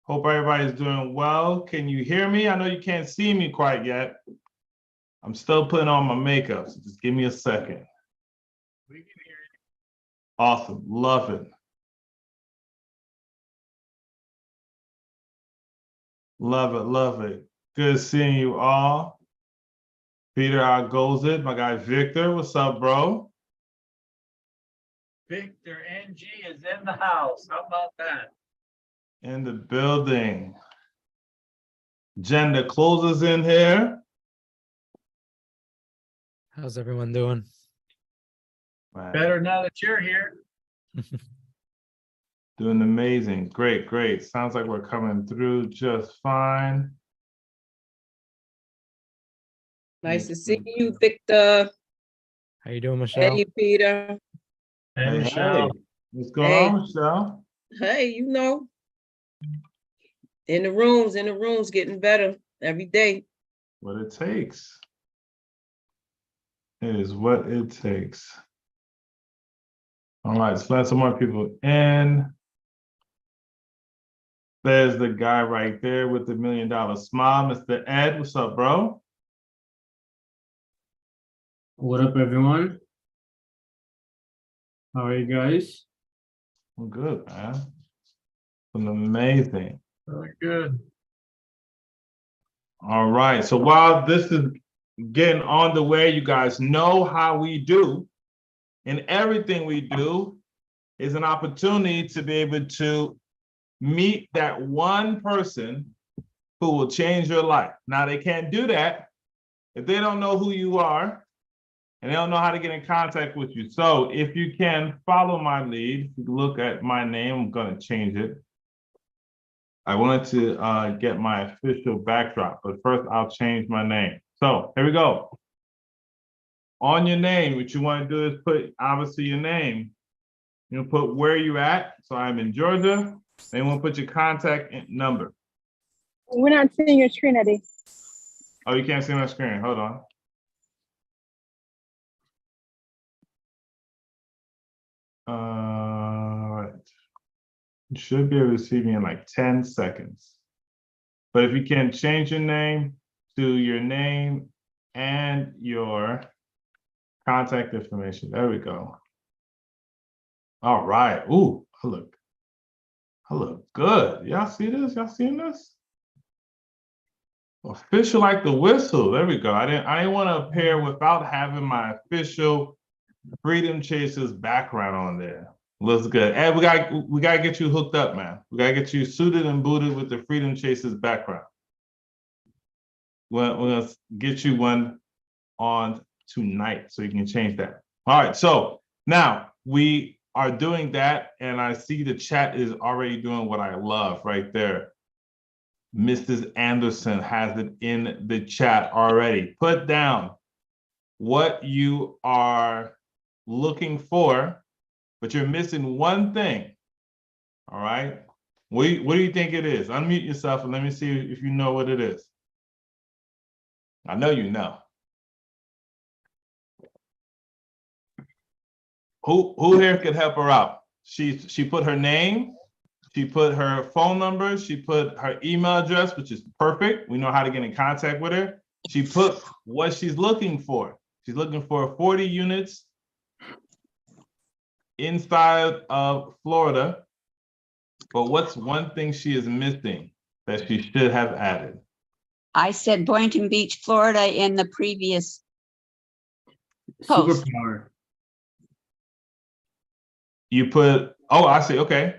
Hope everybody's doing well. Can you hear me? I know you can't see me quite yet. I'm still putting on my makeup, so just give me a second. We can hear you. Awesome, love it. Love it, love it. Good seeing you all. Peter, how goes it? My guy Victor, what's up, bro? Victor NG is in the house. How about that? In the building. Jen, the closers in here. How's everyone doing? Man, Better now that you're here. doing amazing. Great, great. Sounds like we're coming through just fine. Nice to see you, Victor. How you doing, Michelle? Hey, Peter. Hey, Hey, Michelle. what's going Hey. on, Michelle? Hey, you know, in the rooms, getting better every day. What it takes. It is what it takes. All right, let's let some more people in. There's the guy right there with the $1 million smile, Mr. Ed. What's up, bro? What up, everyone? How are you guys? I'm good, man. Been amazing. Really good. All right, so while this is getting on the way, you guys know how we do. And everything we do is an opportunity to be able to meet that one person who will change your life. Now, they can't do that if they don't know who you are and they don't know how to get in contact with you. So if you can follow my lead, if you look at my name, I'm going to change it. I wanted to get my official backdrop, but first I'll change my name. So here we go. On your name, what you want to do is put, obviously, your name. You put where you at. So I'm in Georgia. Then you want to put your contact number. We're not seeing your screen, Eddy. Oh, you can't see my screen. Hold on. All right. You should be able to see me in like 10 seconds. But if you can change your name to your name and your contact information. There we go. All right. Ooh, I look good. Y'all see this? Y'all seen this? Official like the whistle. There we go. I didn't want to appear without having my official Freedom Chasers background on there. Looks good. And we gotta get you hooked up, man. We gotta get you suited and booted with the Freedom Chasers background. We're gonna get you one on tonight so you can change that. All right, so now we are doing that, and I see the chat is already doing what I love right there. Mrs. Anderson has it in the chat already. Put down what you are looking for, but you're missing one thing. All right. What do you think it is? Unmute yourself and let me see if you know what it is. I know you know. Who here could help her out? She put her name, she put her phone number, she put her email address, which is perfect. We know how to get in contact with her. She put what she's looking for. She's looking for 40 units inside of Florida. But what's one thing she is missing that she should have added? I said Boynton Beach, Florida in the previous post. Superpower. You put, oh, I see, okay.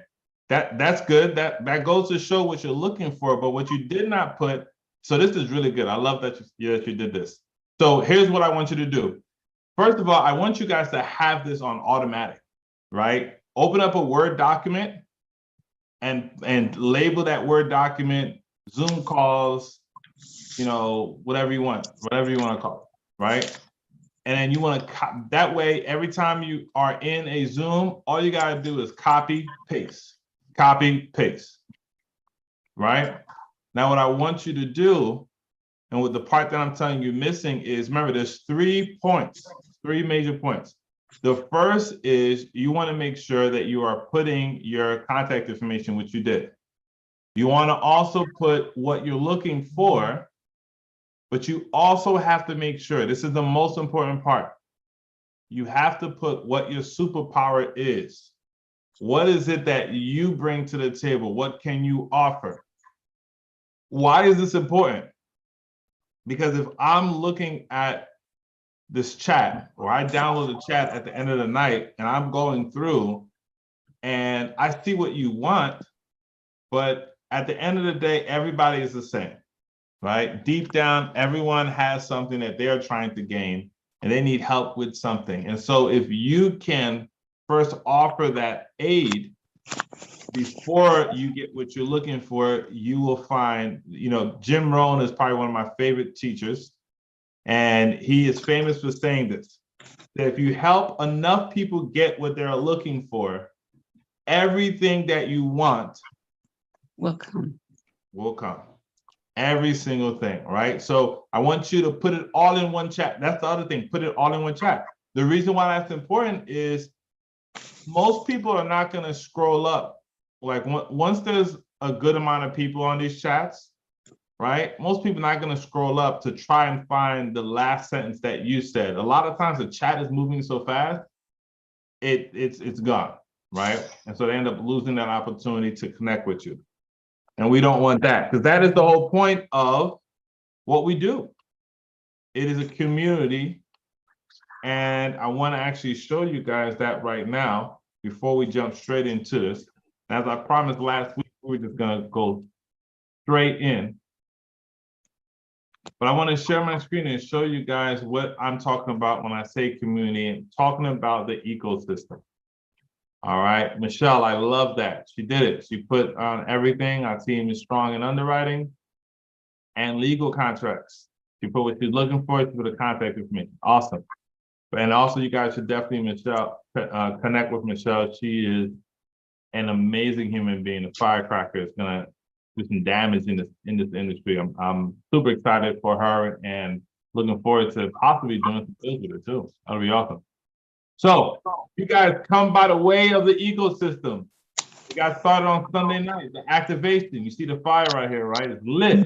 That's good. That goes to show what you're looking for, but what you did not put, so this is really good. I love that you did this. So here's what I want you to do. First of all, I want you guys to have this on automatic, right? Open up a Word document and label that Word document Zoom calls, whatever you want to call it, right? And then you want to, that way, every time you are in a Zoom, all you got to do is copy, paste, right? Now, what I want you to do, and with the part that I'm telling you missing is, remember, there's 3 points, 3 major points. The first is you want to make sure that you are putting your contact information, which you did. You want to also put what you're looking for, but you also have to make sure, this is the most important part. You have to put what your superpower is. What is it that you bring to the table? What can you offer? Why is this important? Because if I'm looking at this chat, or I download the chat at the end of the night and I'm going through and I see what you want, but at the end of the day, everybody is the same, right? Deep down, everyone has something that they're trying to gain and they need help with something. And so if you can first offer that aid before you get what you're looking for, you will find, Jim Rohn is probably one of my favorite teachers. And he is famous for saying this, that if you help enough people get what they're looking for, everything that you want Will come. will come. Every single thing, right? So I want you to put it all in one chat. That's the other thing, put it all in one chat. The reason why that's important is most people are not going to scroll up. Like once there's a good amount of people on these chats, right? Most people are not going to scroll up to try and find the last sentence that you said. A lot of times the chat is moving so fast, it's gone, right? And so they end up losing that opportunity to connect with you. And we don't want that, because that is the whole point of what we do. It is a community. And I want to actually show you guys that right now before we jump straight into this. As I promised last week, we're just going to go straight in. But I want to share my screen and show you guys what I'm talking about when I say community, and talking about the ecosystem. All right, Michelle, I love that. She did it. She put on everything. Our team is strong in underwriting and legal contracts. She put what she's looking for. She put a contact information. Awesome. And also, you guys should definitely, connect with Michelle. She is an amazing human being. A firecracker. Is gonna do some damage in this industry. I'm super excited for her and looking forward to possibly doing some things with her too. That'll be awesome. So you guys come by the way of the ecosystem. We got started on Sunday night, the activation. You see the fire right here, right? It's lit.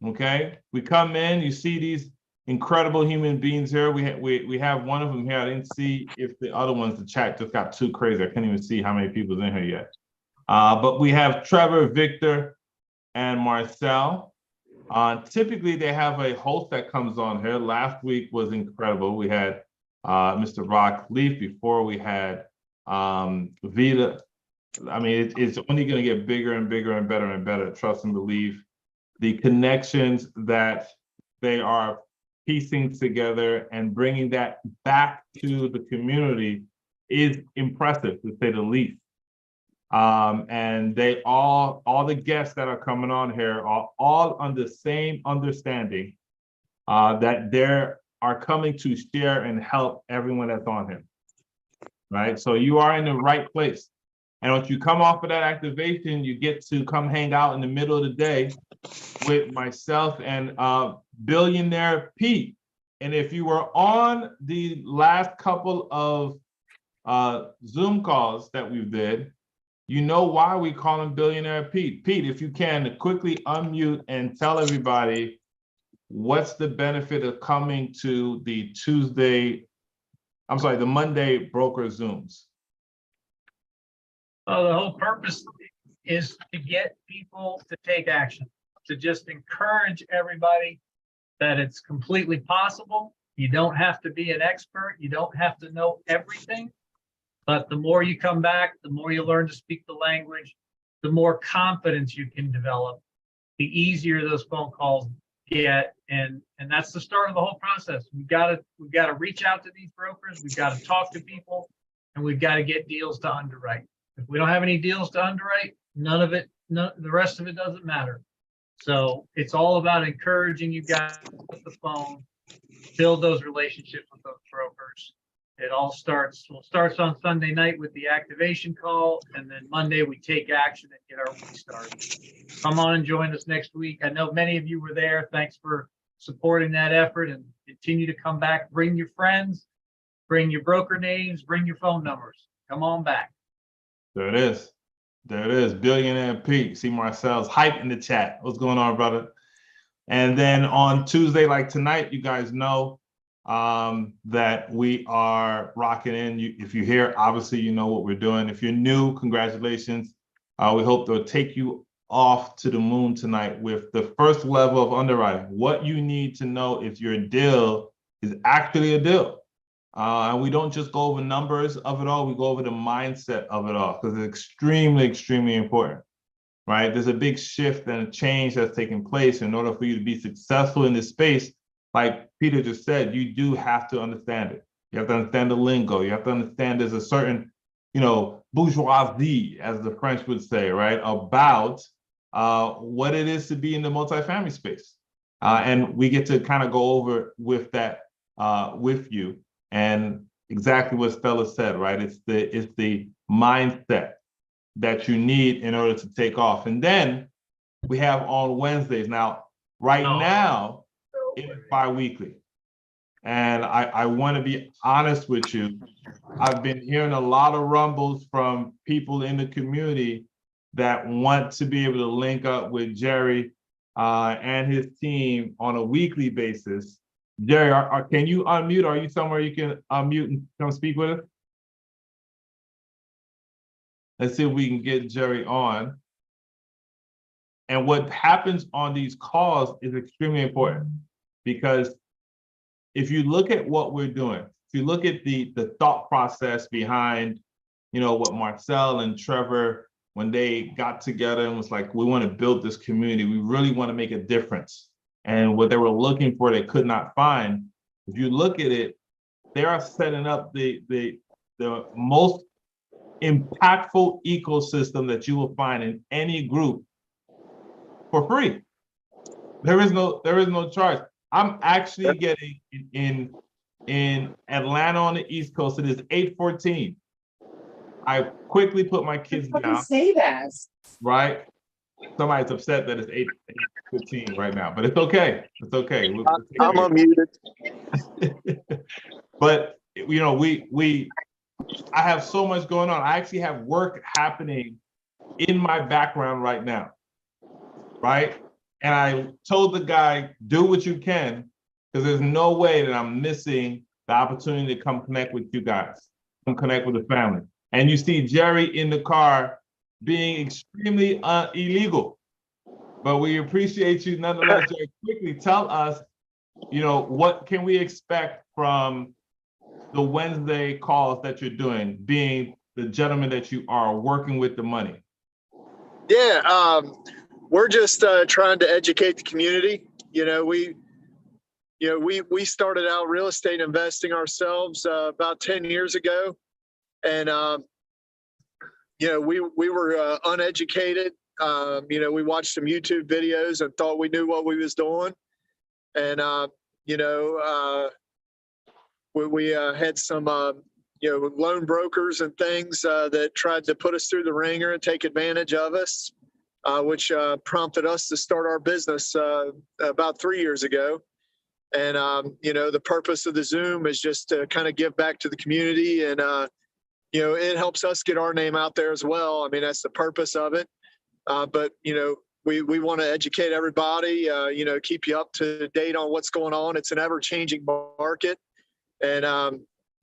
Okay. We come in, you see these incredible human beings here. We have one of them here. I didn't see if the other ones, the chat just got too crazy. I can't even see how many people's in here yet. But we have Trevor, Victor, and Marcel. Typically, they have a host that comes on here. Last week was incredible. We had Mr. Rock Leaf. Before we had Vita. I mean, it's only going to get bigger and bigger and better and better. Trust and believe. The connections that they are piecing together and bringing that back to the community is impressive, to say the least. And they all the guests that are coming on here are all on the same understanding that they are coming to share and help everyone that's on here, right? So you are in the right place. And once you come off of that activation, you get to come hang out in the middle of the day with myself and Billionaire Pete. And if you were on the last couple of Zoom calls that we did, you know why we call him Billionaire Pete. Pete, if you can, quickly unmute and tell everybody what's the benefit of coming to the Monday broker Zooms. Well, the whole purpose is to get people to take action, to just encourage everybody that it's completely possible. You don't have to be an expert. You don't have to know everything. But the more you come back, the more you learn to speak the language, the more confidence you can develop, the easier those phone calls get. And that's the start of the whole process. We've got to reach out to these brokers. We've got to talk to people, and we've got to get deals to underwrite. If we don't have any deals to underwrite, the rest of it doesn't matter. So it's all about encouraging you guys with the phone, build those relationships with those brokers. It all starts on Sunday night with the activation call, and then Monday we take action and get our week started. Come on and join us next week. I know many of you were there. Thanks for supporting that effort, and continue to come back. Bring your friends, bring your broker names, bring your phone numbers. Come on back. There it is. There it is, Billionaire Pete. See Marcel's hype in the chat. What's going on, brother? And then on Tuesday, like tonight, you guys know that we are rocking in. If you're here, obviously you know what we're doing. If you're new, congratulations. We hope to take you off to the moon tonight with the first level of underwriting. What you need to know if your deal is actually a deal. And we don't just go over numbers of it all, we go over the mindset of it all, because it's extremely, extremely important, right? There's a big shift and a change that's taking place. In order for you to be successful in this space, like Peter just said, you do have to understand it. You have to understand the lingo. You have to understand there's a certain, bourgeoisie, as the French would say, right, about what it is to be in the multifamily space. And we get to kind of go over with that with you. And exactly what Stella said, right? It's the mindset that you need in order to take off. And then we have on Wednesdays. Now, right now, it's bi-weekly. And I want to be honest with you. I've been hearing a lot of rumbles from people in the community that want to be able to link up with Jerry and his team on a weekly basis. Jerry, can you unmute? Are you somewhere you can unmute and come speak with us? Let's see if we can get Jerry on. And what happens on these calls is extremely important, because if you look at what we're doing, if you look at the thought process behind, what Marcel and Trevor, when they got together and was like, we want to build this community, we really want to make a difference. And what they were looking for, they could not find. If you look at it, they are setting up the most impactful ecosystem that you will find in any group for free. There is no charge. I'm actually getting in Atlanta on the East Coast. It is 8:14. I quickly put my kids down. Say that. Right? Somebody's upset that it's 8:15 right now, but it's okay. It's okay. I'm unmuted. But I have so much going on. I actually have work happening in my background right now, right? And I told the guy, do what you can, because there's no way that I'm missing the opportunity to come connect with you guys, come connect with the family. And you see Jerry in the car being extremely illegal, but we appreciate you nonetheless. Jerry, quickly tell us, what can we expect from the Wednesday calls that you're doing, being the gentleman that you are, working with the money? Yeah, we're just trying to educate the community. We started out real estate investing ourselves about 10 years ago, and we were uneducated. We watched some YouTube videos and thought we knew what we was doing, and we had some loan brokers and things that tried to put us through the ringer and take advantage of us, which prompted us to start our business about 3 years ago. And the purpose of the Zoom is just to kind of give back to the community, and it helps us get our name out there as well. I mean, that's the purpose of it. But we want to educate everybody, keep you up to date on what's going on. It's an ever-changing market. And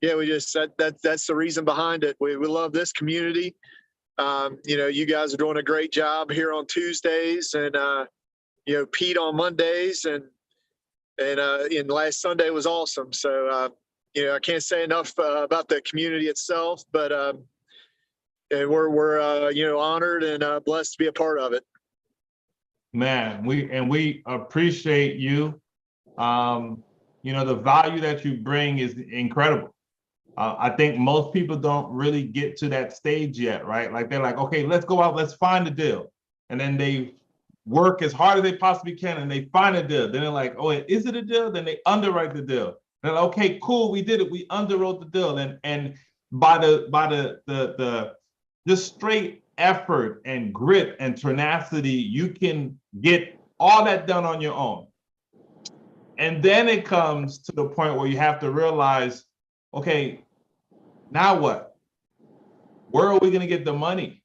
we just that's the reason behind it. We love this community. You guys are doing a great job here on Tuesdays, and Pete on Mondays, and last Sunday was awesome. So I can't say enough about the community itself, but and we're honored and blessed to be a part of it. Man, we appreciate you. The value that you bring is incredible. I think most people don't really get to that stage yet, right? Like, they're like, okay, let's go out, let's find a deal. And then they work as hard as they possibly can and they find a deal. Then they're like, oh, is it a deal? Then they underwrite the deal. They're like, okay, cool, we did it. We underwrote the deal. And by the straight effort and grit and tenacity, you can get all that done on your own. And then it comes to the point where you have to realize, okay, now what? Where are we going to get the money?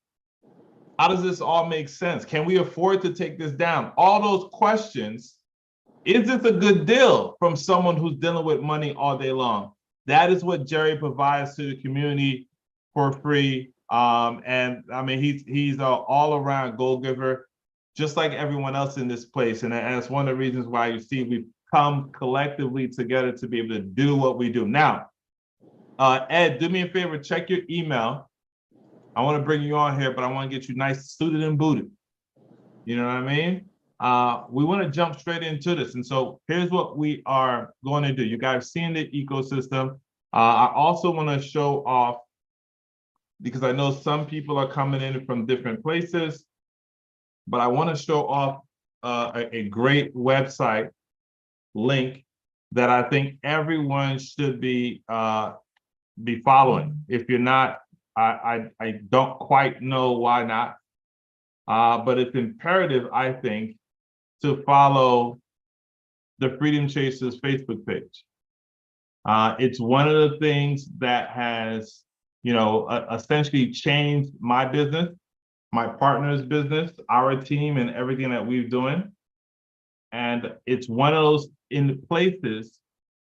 How does this all make sense? Can we afford to take this down? All those questions. Is this a good deal from someone who's dealing with money all day long? That is what Jerry provides to the community for free. And I mean, he's an all-around goal giver, just like everyone else in this place. And that's one of the reasons why you see we've come collectively together to be able to do what we do. Now, Ed, do me a favor, check your email. I want to bring you on here, but I want to get you nice suited and booted. You know what I mean? We want to jump straight into this. And so here's what we are going to do. You guys seen the ecosystem. I also want to show off, because I know some people are coming in from different places, but I want to show off a great website link that I think everyone should be following. If you're not, I don't quite know why not, but it's imperative, I think, to follow the Freedom Chasers Facebook page. It's one of the things that has, essentially changed my business, my partner's business, our team, and everything that we're doing. And it's one of those places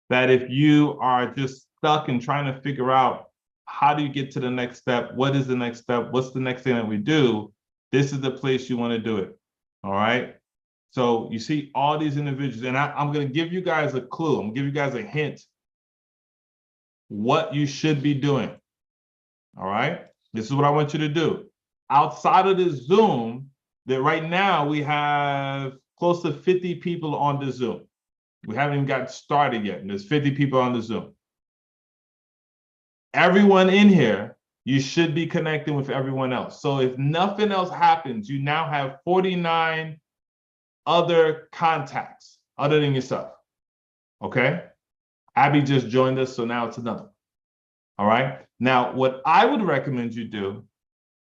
that if you are just stuck and trying to figure out how do you get to the next step, what is the next step, what's the next thing that we do, this is the place you want to do it. All right. So you see all these individuals, and I'm going to give you guys a clue. I'm going to give you guys a hint what you should be doing. All right. This is what I want you to do. Outside of this Zoom, that right now we have close to 50 people on the Zoom. We haven't even got started yet, and there's 50 people on the Zoom. Everyone in here, you should be connecting with everyone else. So if nothing else happens, you now have 49 other contacts other than yourself. Okay? Abby just joined us, so now it's another. All right? Now, what I would recommend you do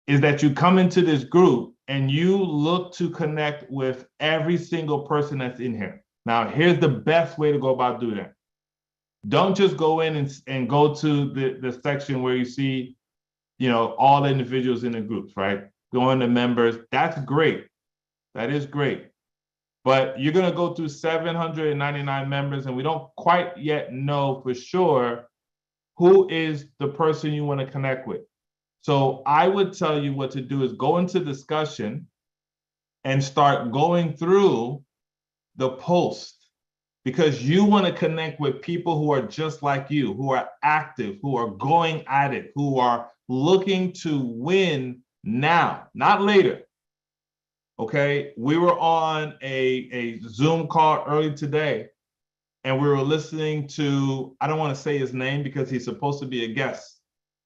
is that you come into this group and you look to connect with every single person that's in here. Now, here's the best way to go about doing that. Don't just go in and go to the section where you see, all the individuals in the groups, right? Go into members. That's great. That is great. But you're going to go through 799 members, and we don't quite yet know for sure who is the person you want to connect with. So I would tell you what to do is go into discussion and start going through the post, because you want to connect with people who are just like you, who are active, who are going at it, who are looking to win now, not later. Okay, we were on a Zoom call early today, and we were listening to, I don't want to say his name because he's supposed to be a guest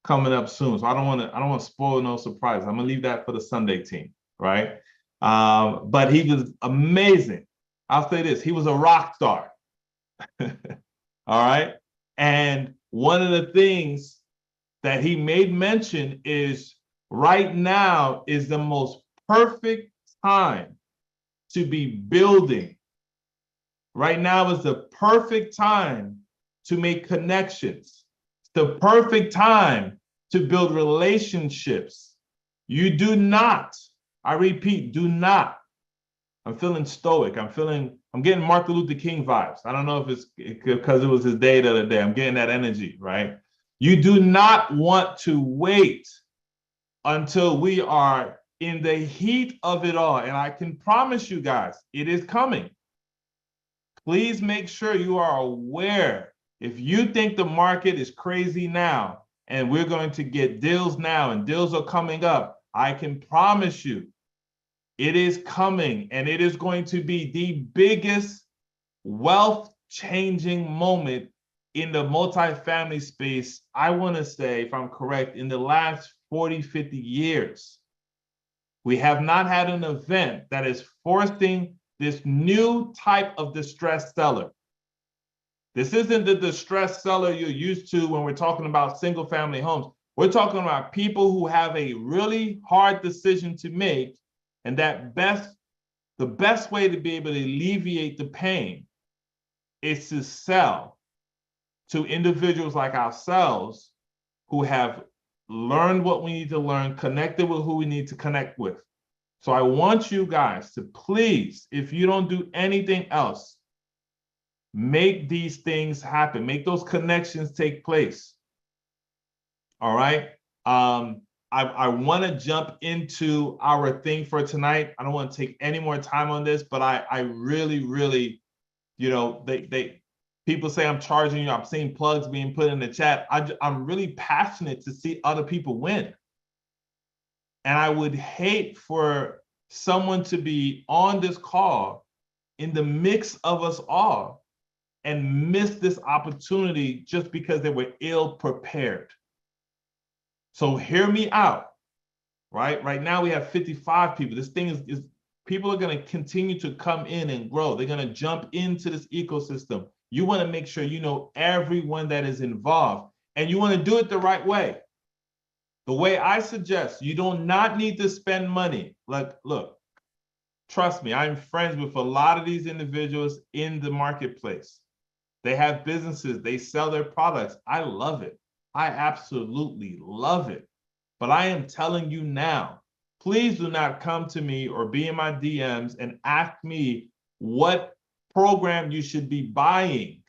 coming up soon. So I don't want to spoil no surprise. I'm gonna leave that for the Sunday team, right? But he was amazing. I'll say this, he was a rock star. All right. And one of the things that he made mention is right now is the most perfect time to be building. Right now is the perfect time to make connections. It's the perfect time to build relationships. You do not, I repeat, do not. I'm feeling stoic. I'm getting Martin Luther King vibes. I don't know if it's because it was his day the other day. I'm getting that energy, right? You do not want to wait until we are in the heat of it all. And I can promise you guys, it is coming. Please make sure you are aware. If you think the market is crazy now, and we're going to get deals now, and deals are coming up, I can promise you, it is coming, and it is going to be the biggest wealth-changing moment in the multifamily space, I want to say, if I'm correct, in the last 40, 50 years. We have not had an event that is forcing this new type of distressed seller. This isn't the distressed seller you're used to when we're talking about single-family homes. We're talking about people who have a really hard decision to make, and the best way to be able to alleviate the pain is to sell to individuals like ourselves who have learned what we need to learn, connected with who we need to connect with. So I want you guys to please, if you don't do anything else, make these things happen. Make those connections take place. All right. I want to jump into our thing for tonight. I don't want to take any more time on this, but I really, really, you know, people say I'm charging you. I'm seeing plugs being put in the chat. I'm really passionate to see other people win. And I would hate for someone to be on this call in the mix of us all and miss this opportunity just because they were ill prepared. So hear me out, right? Right now we have 55 people. This thing is people are going to continue to come in and grow. They're going to jump into this ecosystem. You want to make sure you know everyone that is involved, and you want to do it the right way. The way I suggest, you do not need to spend money. Like, look, trust me, I'm friends with a lot of these individuals in the marketplace. They have businesses, they sell their products. I love it. I absolutely love it. But I am telling you now, please do not come to me or be in my DMs and ask me what program you should be buying.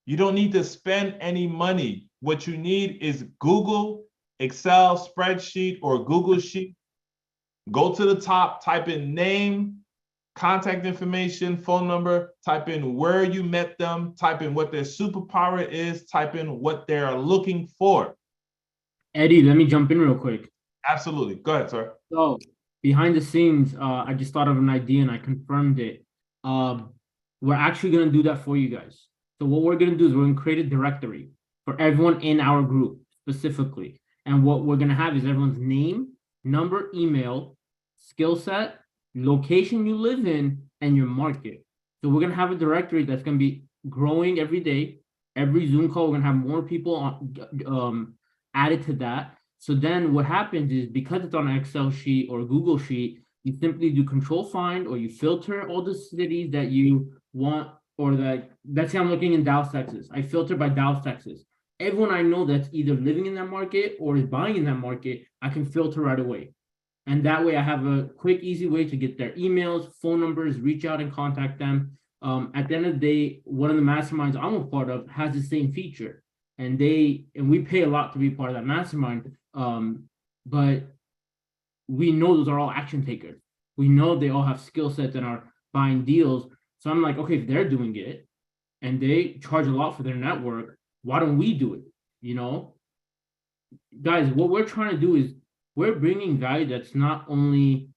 You don't need to spend any money. What you need is Google, Excel spreadsheet, or Google Sheet. Go to the top, type in name, contact information, phone number, type in where you met them, type in what their superpower is, type in what they're looking for. Eddie, let me jump in real quick. Absolutely. Go ahead, sir. So behind the scenes, I just thought of an idea and I confirmed it. We're actually going to do that for you guys. So what we're going to do is we're going to create a directory for everyone in our group specifically. And what we're going to have is everyone's name, number, email, skill set, location you live in, and your market. So we're going to have a directory that's going to be growing every day. Every Zoom call, we're going to have more people on, added to that. So then what happens is, because it's on an Excel sheet or Google sheet, you simply do control find, or you filter all the cities that you want, or let's say I'm looking in Dallas, Texas. I filter by Dallas, Texas. Everyone I know that's either living in that market or is buying in that market, I can filter right away. And that way I have a quick, easy way to get their emails, phone numbers, reach out and contact them. At the end of the day, one of the masterminds I'm a part of has the same feature. And we pay a lot to be part of that mastermind. But we know those are all action takers. We know they all have skill sets and are buying deals. So I'm like, okay, if they're doing it and they charge a lot for their network, why don't we do it? You know, guys, what we're trying to do is we're bringing value that's not only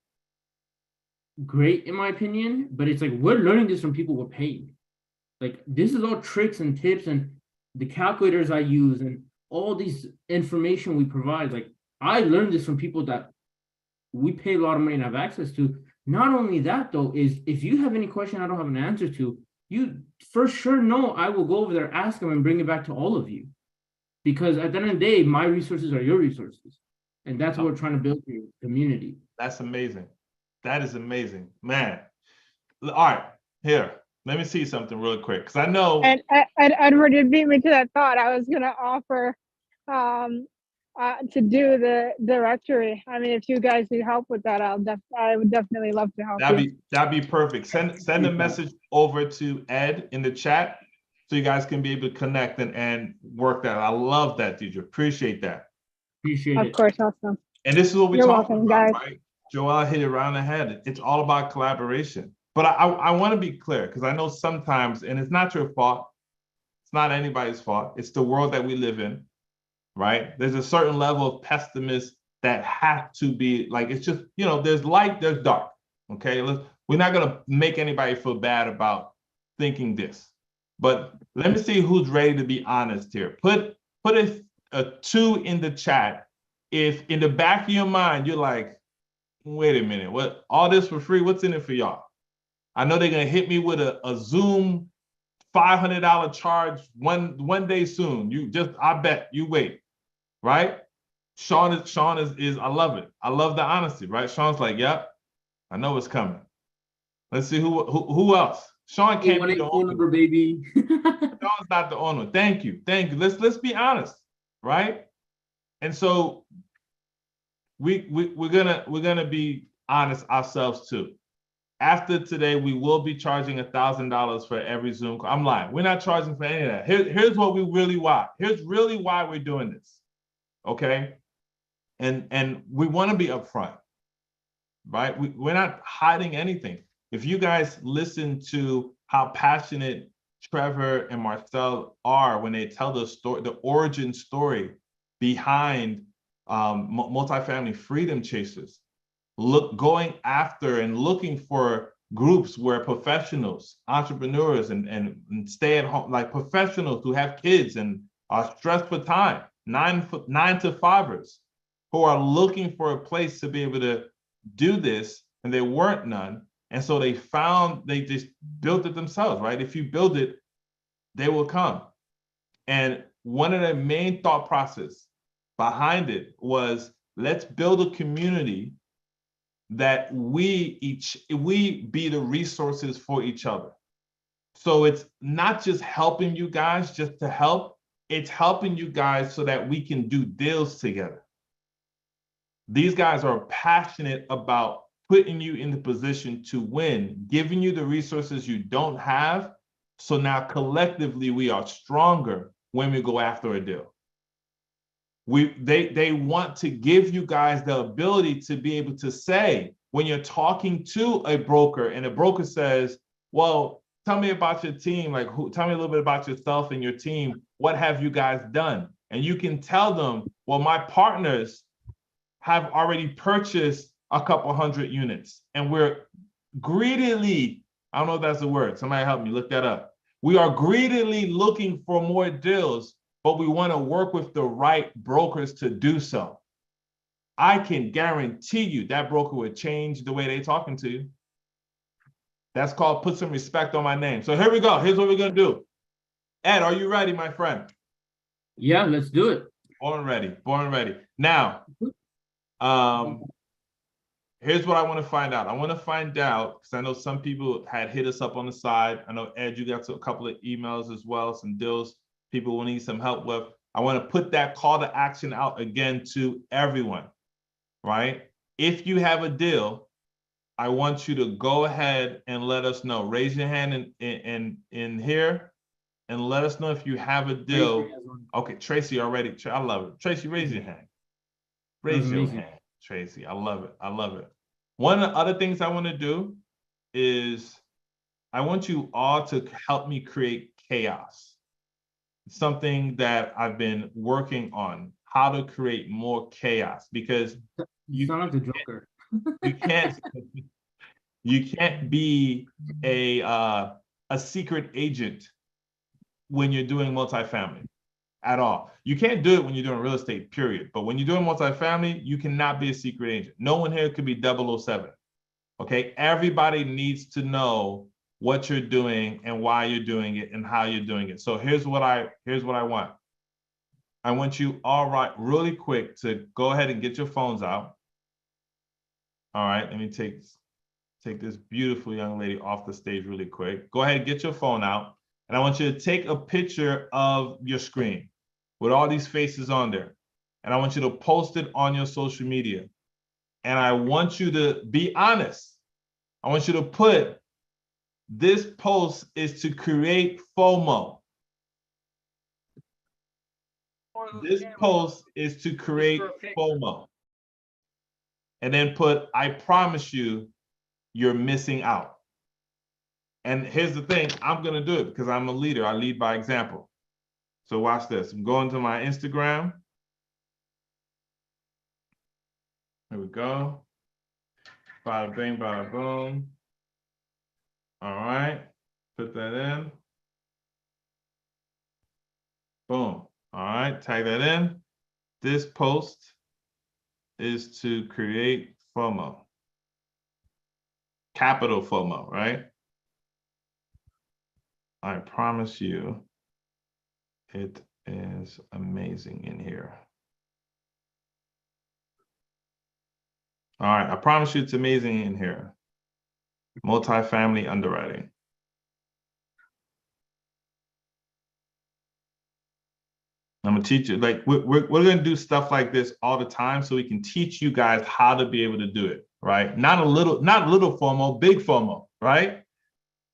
great, in my opinion, but it's like we're learning this from people we're paying. Like, this is all tricks and tips and the calculators I use and all these information we provide. Like, I learned this from people that we pay a lot of money and have access to. Not only that, though, is if you have any question I don't have an answer to, you for sure know I will go over there, ask them, and bring it back to all of you. Because at the end of the day, my resources are your resources. And that's what we're trying to build for your community. That's amazing. That is amazing, man. All right, here, let me see something real quick, because I know. And Edward, you beat me to that thought. I was gonna offer to do the directory. I mean, if you guys need help with that, I would definitely love to help you. That'd be perfect. Send a message over to Ed in the chat so you guys can be able to connect and work that. I love that, Deidre. Appreciate that. Appreciate it. Of course, awesome. And this is what we're You're talking welcome, about, guys. right? Joelle hit it around the head. It's all about collaboration. But I want to be clear, because I know sometimes, and it's not your fault, it's not anybody's fault, it's the world that we live in, right? There's a certain level of pessimism that have to be, like, it's just, you know, there's light, there's dark, okay? We're not going to make anybody feel bad about thinking this. But let me see who's ready to be honest here. Put a 2 in the chat if in the back of your mind you're like, wait a minute, what, all this for free? What's in it for y'all? I know they're gonna hit me with a Zoom $500 charge one day soon. I bet you wait, right? Sean is I love it. I love the honesty, right? Sean's like, yep, I know it's coming. Let's see who else. Sean can't be the phone number, baby. Sean's not the owner. Thank you. Let's be honest, right? And so we're gonna be honest ourselves too. After today, we will be charging $1,000 for every Zoom call. I'm lying. We're not charging for any of that. Here's what we really want. Here's really why we're doing this. Okay. And we want to be upfront, right? We're not hiding anything. If you guys listen to how passionate Trevor and Marcel are when they tell the story, the origin story behind multifamily freedom chasers, going after and looking for groups where professionals, entrepreneurs, and stay at home, like professionals who have kids and are stressed for time, 9 to 5ers, who are looking for a place to be able to do this, and there weren't none. And so they just built it themselves, right? If you build it, they will come. And one of the main thought process behind it was, let's build a community that we be the resources for each other. So it's not just helping you guys just to help, it's helping you guys so that we can do deals together. These guys are passionate about putting you in the position to win, giving you the resources you don't have. So now collectively we are stronger when we go after a deal. They want to give you guys the ability to be able to say, when you're talking to a broker and a broker says, well, tell me about your team, tell me a little bit about yourself and your team, what have you guys done? And you can tell them, well, my partners have already purchased a couple hundred units, and we're greedily, I don't know if that's the word, somebody help me look that up. We are greedily looking for more deals, but we want to work with the right brokers to do so. I can guarantee you that broker would change the way they're talking to you. That's called put some respect on my name. So here we go. Here's what we're going to do. Ed, are you ready, my friend? Yeah, let's do it. Born ready. Born ready. Now, here's what I want to find out. I want to find out, because I know some people had hit us up on the side. I know, Ed, you got a couple of emails as well, some deals people will need some help with. I want to put that call to action out again to everyone, right? If you have a deal, I want you to go ahead and let us know. Raise your hand in here and let us know if you have a deal. Okay, Tracy already. I love it. Tracy, raise your hand. Raise your hand, Tracy. I love it. I love it. One of the other things I want to do is I want you all to help me create chaos. Something that I've been working on, how to create more chaos, because you sound like the Joker. you can't be a secret agent when you're doing multifamily at all. You can't do it when you're doing real estate, period. But when you're doing multifamily, you cannot be a secret agent. No one here could be 007. Okay, everybody needs to know what you're doing and why you're doing it and how you're doing it. So here's what I want. I want you all right, really quick, to go ahead and get your phones out. All right, let me take this beautiful young lady off the stage really quick. Go ahead and get your phone out. And I want you to take a picture of your screen with all these faces on there. And I want you to post it on your social media. And I want you to be honest. I want you to put, this post is to create FOMO. This post is to create FOMO. And then put, I promise you, you're missing out. And here's the thing, I'm gonna do it because I'm a leader. I lead by example. So watch this. I'm going to my Instagram. Here we go. Bada bing, bada boom. All right, put that in. Boom. All right, tag that in. This post is to create FOMO. Capital FOMO, right? I promise you, it is amazing in here. All right, I promise you it's amazing in here. Multifamily underwriting. I'm gonna teach you, like, we're gonna do stuff like this all the time so we can teach you guys how to be able to do it, right? Not little FOMO, big FOMO, right?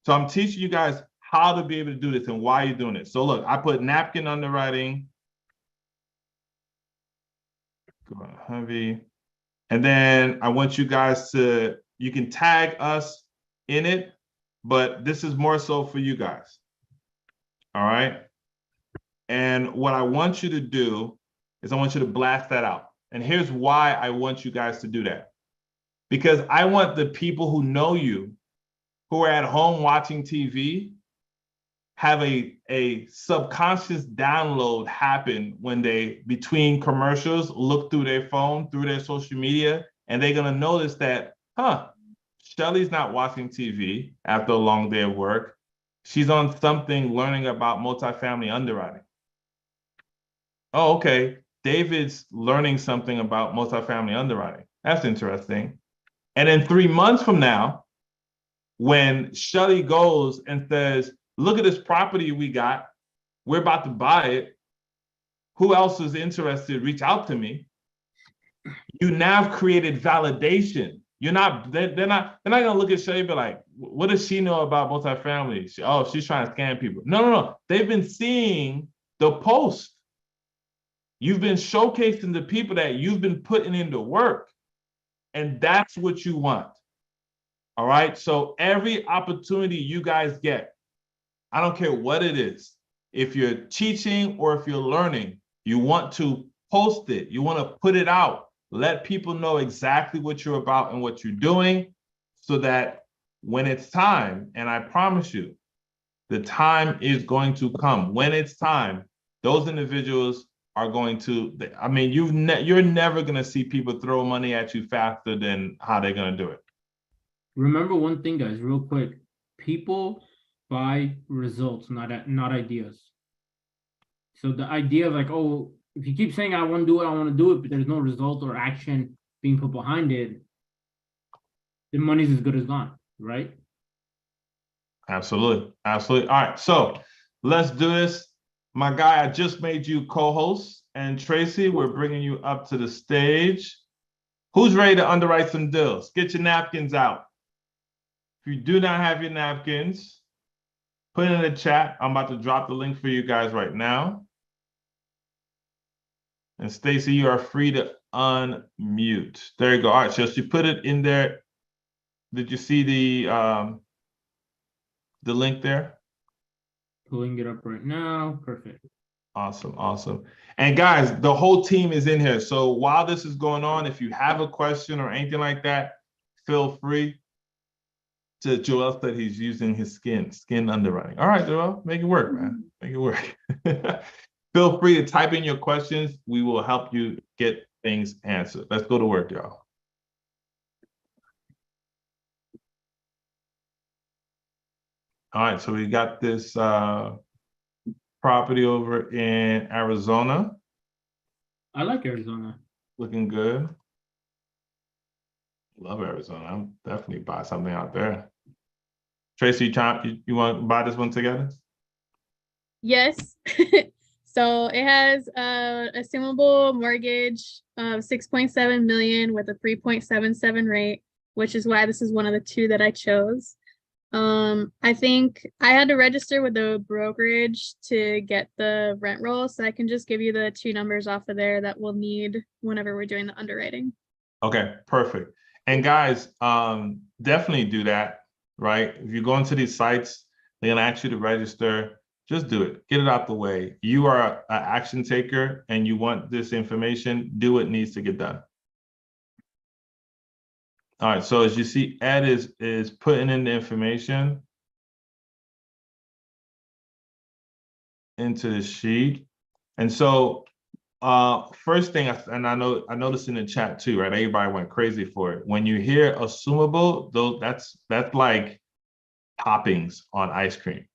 So I'm teaching you guys how to be able to do this and why you're doing it. So look, I put napkin underwriting. Go on heavy. And then I want you guys to, you can tag us in it, but this is more so for you guys. All right. And what I want you to do is I want you to blast that out. And here's why I want you guys to do that. Because I want the people who know you, who are at home watching TV, have a subconscious download happen when they, between commercials, look through their phone, through their social media, and they're gonna notice that, Shelly's not watching TV after a long day of work. She's on something learning about multifamily underwriting. Oh, okay, David's learning something about multifamily underwriting. That's interesting. And then 3 months from now, when Shelly goes and says, look at this property we got, we're about to buy it, who else is interested, reach out to me. You now have created validation. You're not, they're not gonna look at Shelly and be like, what does she know about multifamily? Oh, she's trying to scam people. No. They've been seeing the post. You've been showcasing the people that you've been putting into work. And that's what you want. All right. So every opportunity you guys get, I don't care what it is. If you're teaching or if you're learning, you want to post it. You want to put it out. Let people know exactly what you're about and what you're doing so that when it's time, and I promise you, the time is going to come. When it's time, those individuals are going to, I mean, you're never going to see people throw money at you faster than how they're going to do it. Remember one thing, guys, real quick. People buy results, not ideas. So the idea of like, oh, if you keep saying I want to do it, but there's no result or action being put behind it, the money's as good as gone, right? Absolutely. All right, so let's do this. My guy, I just made you co-host, and Tracy, we're bringing you up to the stage. Who's ready to underwrite some deals? Get your napkins out. If you do not have your napkins, put it in the chat. I'm about to drop the link for you guys right now. And Stacy, you are free to unmute. There you go. All right, so you put it in there. Did you see the link there? Pulling it up right now. Perfect. Awesome. And guys, the whole team is in here. So while this is going on, if you have a question or anything like that, feel free to. Joel said he's using his skin underwriting. All right, Joel, make it work, man. Make it work. Feel free to type in your questions. We will help you get things answered. Let's go to work, y'all. All right, so we got this property over in Arizona. I like Arizona. Looking good. Love Arizona. I'm definitely buy something out there. Tracy, you want to buy this one together? Yes. So it has an assumable mortgage of 6.7 million with a 3.77 rate, which is why this is one of the two that I chose. I think I had to register with the brokerage to get the rent roll, so I can just give you the two numbers off of there that we'll need whenever we're doing the underwriting. Okay, perfect. And guys, definitely do that, right? If you go into these sites, they're gonna ask you to register. Just do it. Get it out the way. You are an action taker and you want this information, do what needs to get done. All right, so as you see, Ed is putting in the information into the sheet. And so first thing, and I noticed in the chat too, right? Everybody went crazy for it. When you hear assumable, that's like toppings on ice cream.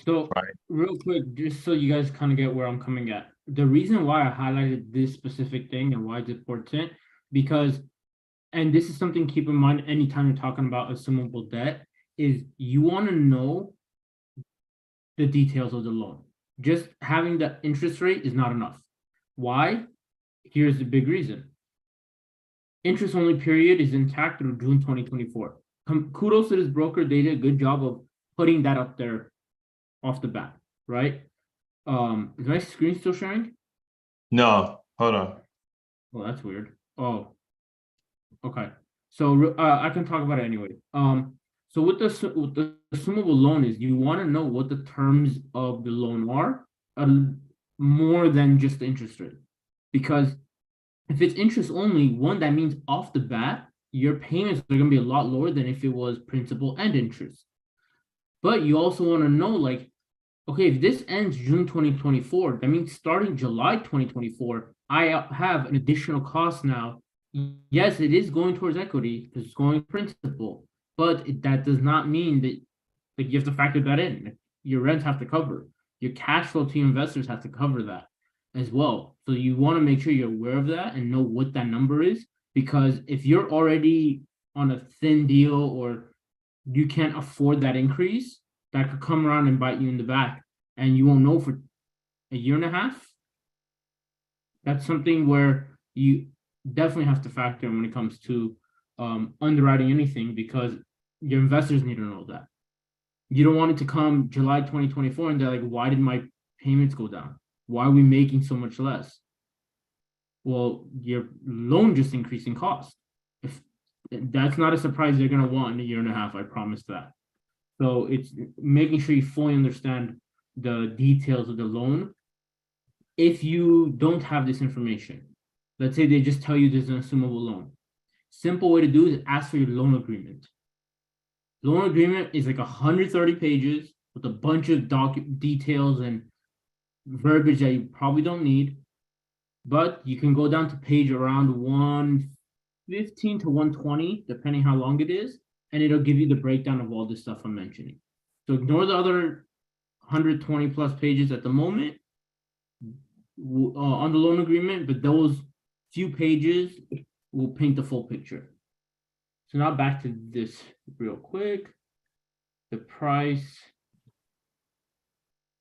So right. Real quick, just so you guys kind of get where I'm coming at. The reason why I highlighted this specific thing and why it's important, because, and this is something to keep in mind anytime you're talking about assumable debt, is you want to know the details of the loan. Just having the interest rate is not enough. Why? Here's the big reason. Interest only period is intact through June 2024. Kudos to this broker. They did a good job of putting that up there off the bat, right? Is my screen still sharing? No, hold on. Oh, that's weird. Oh, okay. So I can talk about it anyway. So with the assumable loan is you want to know what the terms of the loan are, more than just the interest rate, because if it's interest only, one, that means off the bat your payments are going to be a lot lower than if it was principal and interest. But you also want to know, like, okay, if this ends June 2024, that means starting July 2024, I have an additional cost now. Yes, it is going towards equity because it's going principal, but that does not mean that, like, you have to factor that in. Your rents have to cover. Your cash flow to your investors has to cover that as well. So you want to make sure you're aware of that and know what that number is, because if you're already on a thin deal or you can't afford that increase, that could come around and bite you in the back, and you won't know for a year and a half. That's something where you definitely have to factor in when it comes to underwriting anything, because your investors need to know that. You don't want it to come July 2024 and they're like, why did my payments go down? Why are we making so much less? Well, your loan just increased in cost. If that's not a surprise, they're going to want in a year and a half, I promise that. So it's making sure you fully understand the details of the loan. If you don't have this information, let's say they just tell you there's an assumable loan. Simple way to do it is ask for your loan agreement. Loan agreement is like 130 pages with a bunch of details and verbiage that you probably don't need, but you can go down to page around 115 to 120, depending how long it is, and it'll give you the breakdown of all this stuff I'm mentioning. So ignore the other 120 plus pages at the moment on the loan agreement, but those few pages will paint the full picture. So now back to this real quick. The price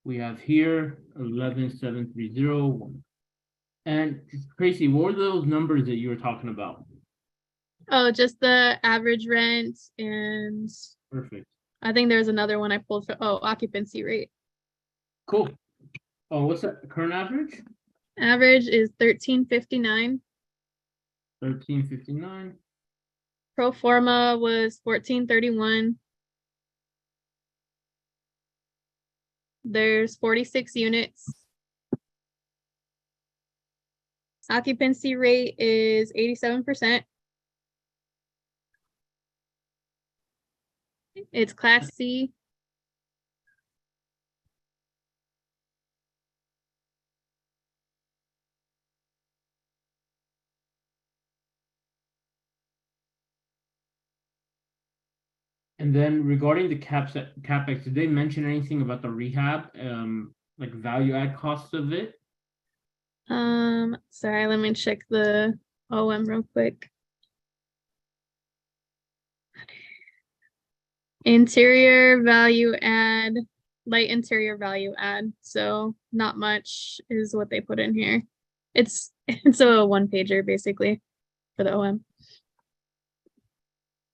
we have here, 11,730. And Tracy, what were those numbers that you were talking about? Oh, just the average rent, and Perfect. I think there's another one I pulled for, occupancy rate. Cool. Oh, what's that current average? Average is 1359. 1359. Pro forma was 1431. There's 46 units. Occupancy rate is 87%. It's Class C. And then regarding the capex, did they mention anything about the rehab, like value add costs of it? Sorry, let me check the OM real quick. Interior value add, light interior value add. So not much is what they put in here. It's a one pager basically for the OM.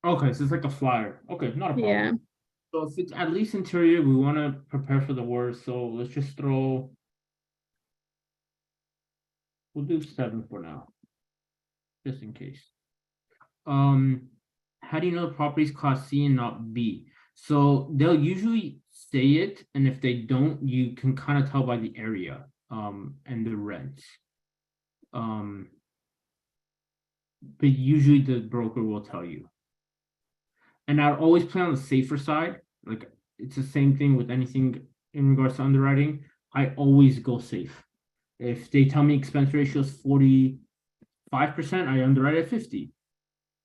Okay, so it's like a flyer. Okay, not a problem. Yeah. So if it's at least interior, we want to prepare for the worst. So let's just throw. We'll do 7 for now, just in case. How do you know the property's Class C and not B? So they'll usually say it, and if they don't, you can kind of tell by the area, and the rent. But usually the broker will tell you. And I'd always play on the safer side. Like, it's the same thing with anything in regards to underwriting. I always go safe. If they tell me expense ratio is 45%, I underwrite at 50.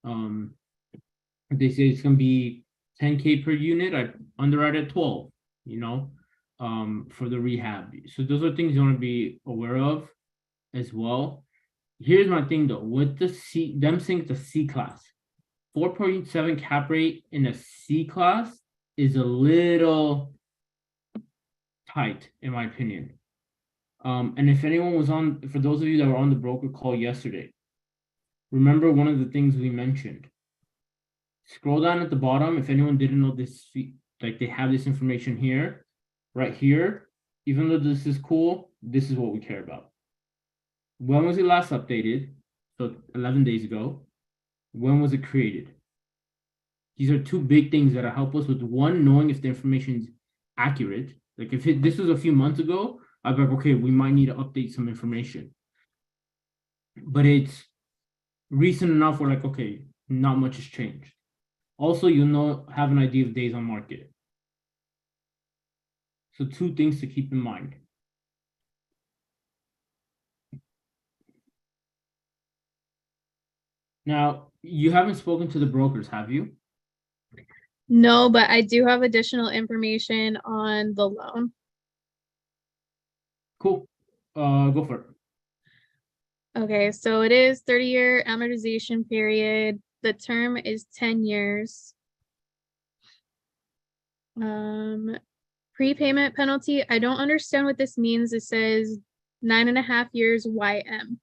If they say it's going to be 10K per unit, I underwrite at 12, for the rehab. So those are things you want to be aware of as well. Here's my thing though, with the them saying it's a C class, 4.7 cap rate in a C class is a little tight, in my opinion. And if anyone was on, for those of you that were on the broker call yesterday, remember one of the things we mentioned. Scroll down at the bottom. If anyone didn't know this, like they have this information here, right here. Even though this is cool, this is what we care about. When was it last updated? So 11 days ago. When was it created? These are two big things that help us with one, knowing if the information is accurate. Like if this was a few months ago, I'd be like, okay, we might need to update some information. But it's recent enough where like, okay, not much has changed. Also, you'll have an idea of days on market. So two things to keep in mind. Now, you haven't spoken to the brokers, have you? No, but I do have additional information on the loan. Cool. Go for it. Okay, so it is 30-year amortization period. The term is 10 years. Prepayment penalty. I don't understand what this means. It says 9.5 years YM.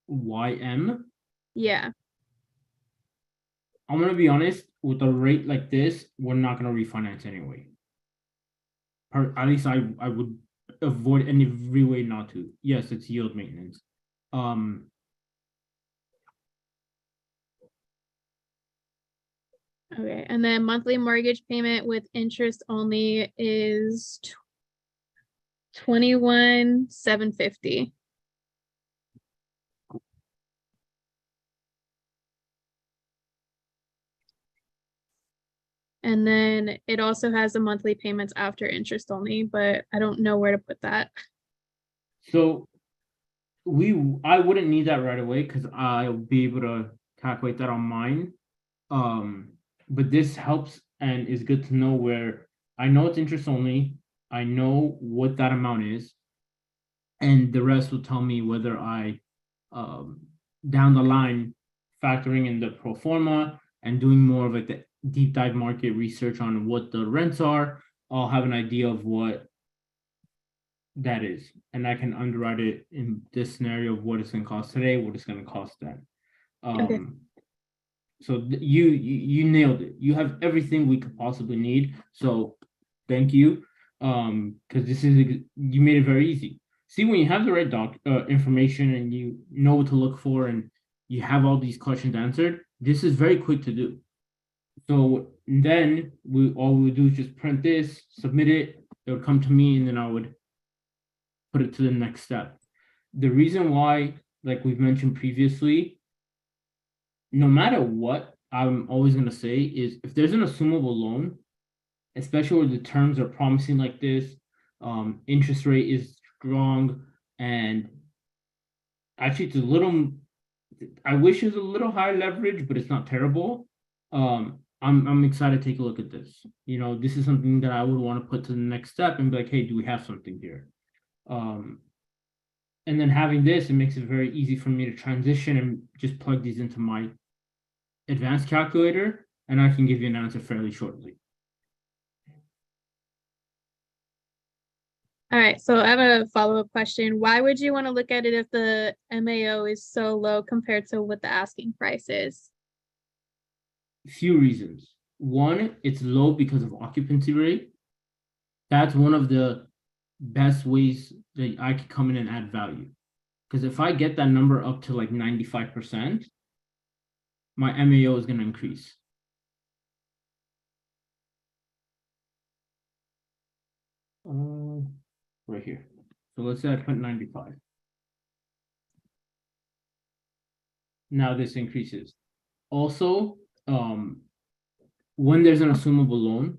YM? Yeah. I'm gonna be honest, with a rate like this, we're not gonna refinance anyway. At least I would avoid in every way not to. Yes, it's yield maintenance. Okay, and then monthly mortgage payment with interest only is $21,750. And then it also has the monthly payments after interest only, but I don't know where to put that. So I wouldn't need that right away because I'll be able to calculate that on mine. But this helps and is good to know where I know it's interest only. I know what that amount is, and the rest will tell me whether I down the line factoring in the pro forma and doing more of like the deep dive market research on what the rents are. I'll have an idea of what that is, and I can underwrite it in this scenario of what it's going to cost today, what it's going to cost then. Okay. So you nailed it. You have everything we could possibly need. So thank you, because you made it very easy. See, when you have the right information and you know what to look for and you have all these questions answered, this is very quick to do. So then all we would do is just print this, submit it. It would come to me, and then I would put it to the next step. The reason why, like we've mentioned previously, no matter what, I'm always going to say is if there's an assumable loan, especially where the terms are promising like this, interest rate is strong, and actually it's a little, I wish it was a little higher leverage, but it's not terrible. I'm excited to take a look at this. You know, this is something that I would want to put to the next step and be like, hey, do we have something here? And then having this, it makes it very easy for me to transition and just plug these into my advanced calculator, and I can give you an answer fairly shortly. All right, so I have a follow-up question. Why would you want to look at it if the MAO is so low compared to what the asking price is? Few reasons. One, it's low because of occupancy rate. That's one of the best ways that I could come in and add value. Because if I get that number up to like 95%, my MAO is going to increase. Right here. So let's say I put 95. Now this increases. Also, when there's an assumable loan,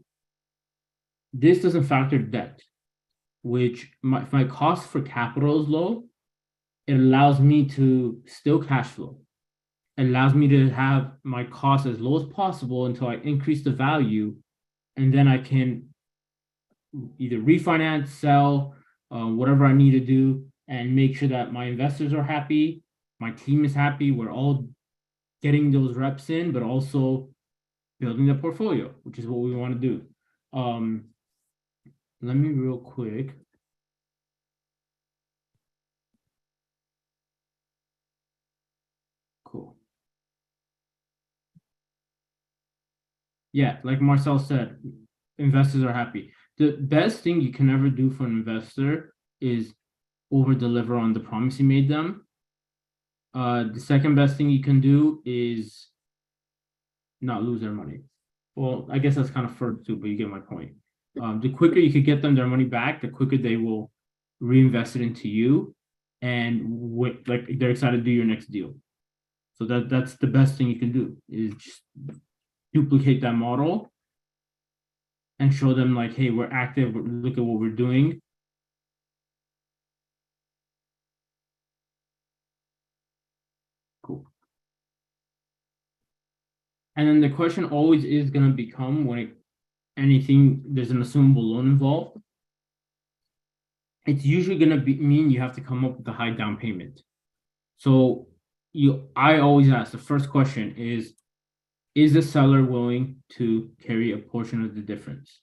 this doesn't factor debt, which if my cost for capital is low, it allows me to still cash flow. It allows me to have my cost as low as possible until I increase the value, and then I can either refinance, sell, whatever I need to do, and make sure that my investors are happy, my team is happy, we're all getting those reps in, but also building the portfolio, which is what we want to do. let me real quick. Cool. Yeah, like Marcel said, investors are happy. The best thing you can ever do for an investor is over deliver on the promise you made them. The second best thing you can do is not lose their money. Well, I guess that's kind of first too, but you get my point. The quicker you could get them their money back, the quicker they will reinvest it into you, and like they're excited to do your next deal. So that's the best thing you can do is just duplicate that model and show them like, hey, we're active. Look at what we're doing. Cool. And then the question always is going to become when there's an assumable loan involved. It's usually going to mean you have to come up with a high down payment. So I always ask, the first question is the seller willing to carry a portion of the difference?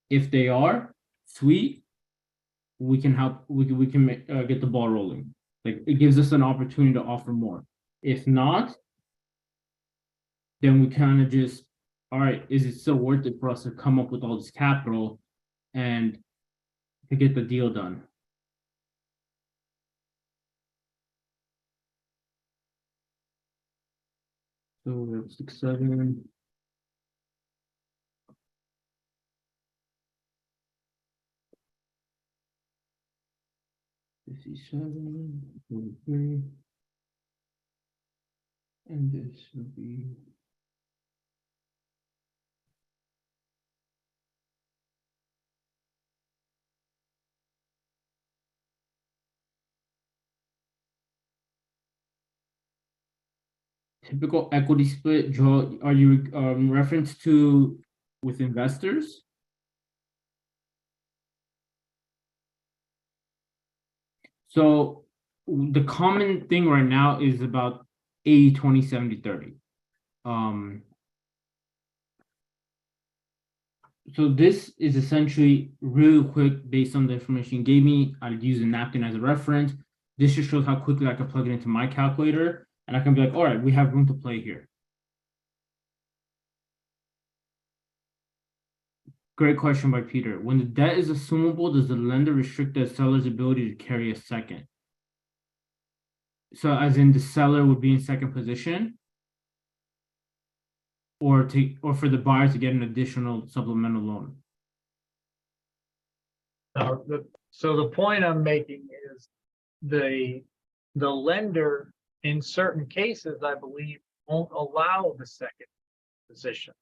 If they are, sweet, we can help. We can get the ball rolling. Like it gives us an opportunity to offer more. If not, then we kind of just, all right, is it still worth it for us to come up with all this capital and to get the deal done? So we have 6, 7. $57, 43, and this will be typical equity split. Joe, are you reference to with investors? So the common thing right now is about 80, 20, 70, 30. So this is essentially really quick based on the information you gave me. I'd use a napkin as a reference. This just shows how quickly I can plug it into my calculator and I can be like, all right, we have room to play here. Great question by Peter. When the debt is assumable, does the lender restrict the seller's ability to carry a second? So as in the seller would be in second position, or for the buyer to get an additional supplemental loan? So the point I'm making is the lender in certain cases, I believe, won't allow the second position.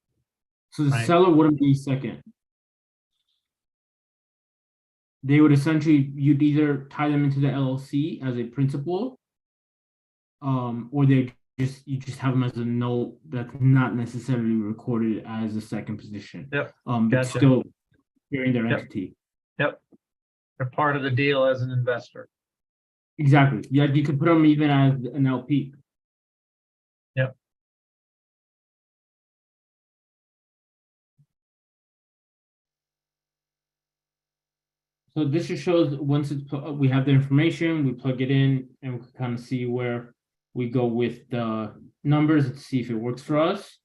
So the Right. seller wouldn't be second. They would essentially, you'd either tie them into the LLC as a principal, or you just have them as a note that's not necessarily recorded as a second position. Yep. But Gotcha. still carrying their Yep. entity. Yep. They're part of the deal as an investor. Exactly. Yeah, you could put them even as an LP. Yep. So this just shows once we have the information, we plug it in, and we can kind of see where we go with the numbers and see if it works for us.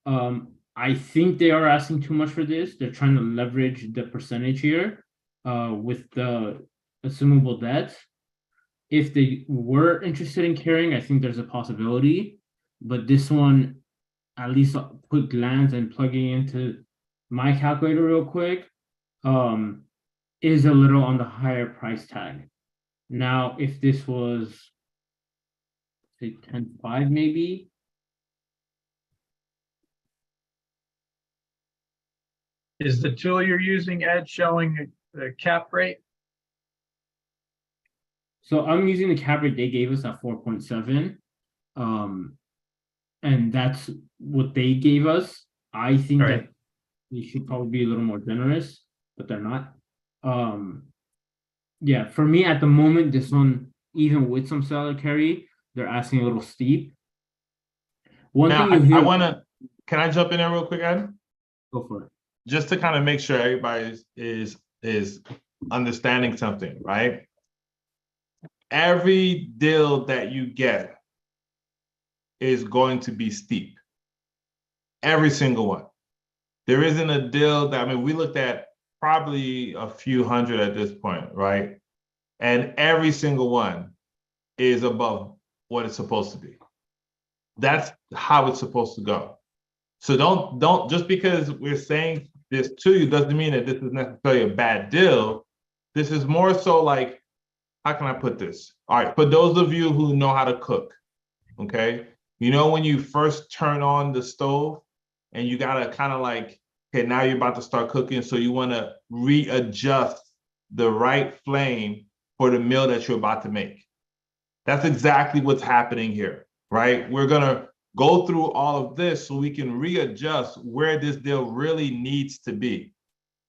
I think they are asking too much for this. They're trying to leverage the percentage here with the assumable debt. If they were interested in carrying, I think there's a possibility. But this one, at least a quick glance and plugging into my calculator real quick, is a little on the higher price tag. Now, if this was, say, 10.5 maybe. Is the tool you're using, Ed, showing the cap rate? So I'm using the cap rate they gave us at 4.7. And that's what they gave us. I think Right. that they should probably be a little more generous, but they're not. Yeah, for me at the moment, this one, even with some seller carry, they're asking a little steep. One Now, thing you hear. can I jump in there real quick, Adam? Go for it. Just to kind of make sure everybody is is understanding something, right? Every deal that you get is going to be steep. Every single one. There isn't a deal that, I mean, we looked at probably a few hundred at this point, right? And every single one is above what it's supposed to be. That's how it's supposed to go. So don't just because we're saying this to you doesn't mean that this is necessarily a bad deal. This is more so like, how can I put this? All right, for those of you who know how to cook, okay? You know when you first turn on the stove and you gotta kind of like, okay, now you're about to start cooking, so you wanna readjust the right flame for the meal that you're about to make. That's exactly what's happening here, right? We're gonna go through all of this so we can readjust where this deal really needs to be,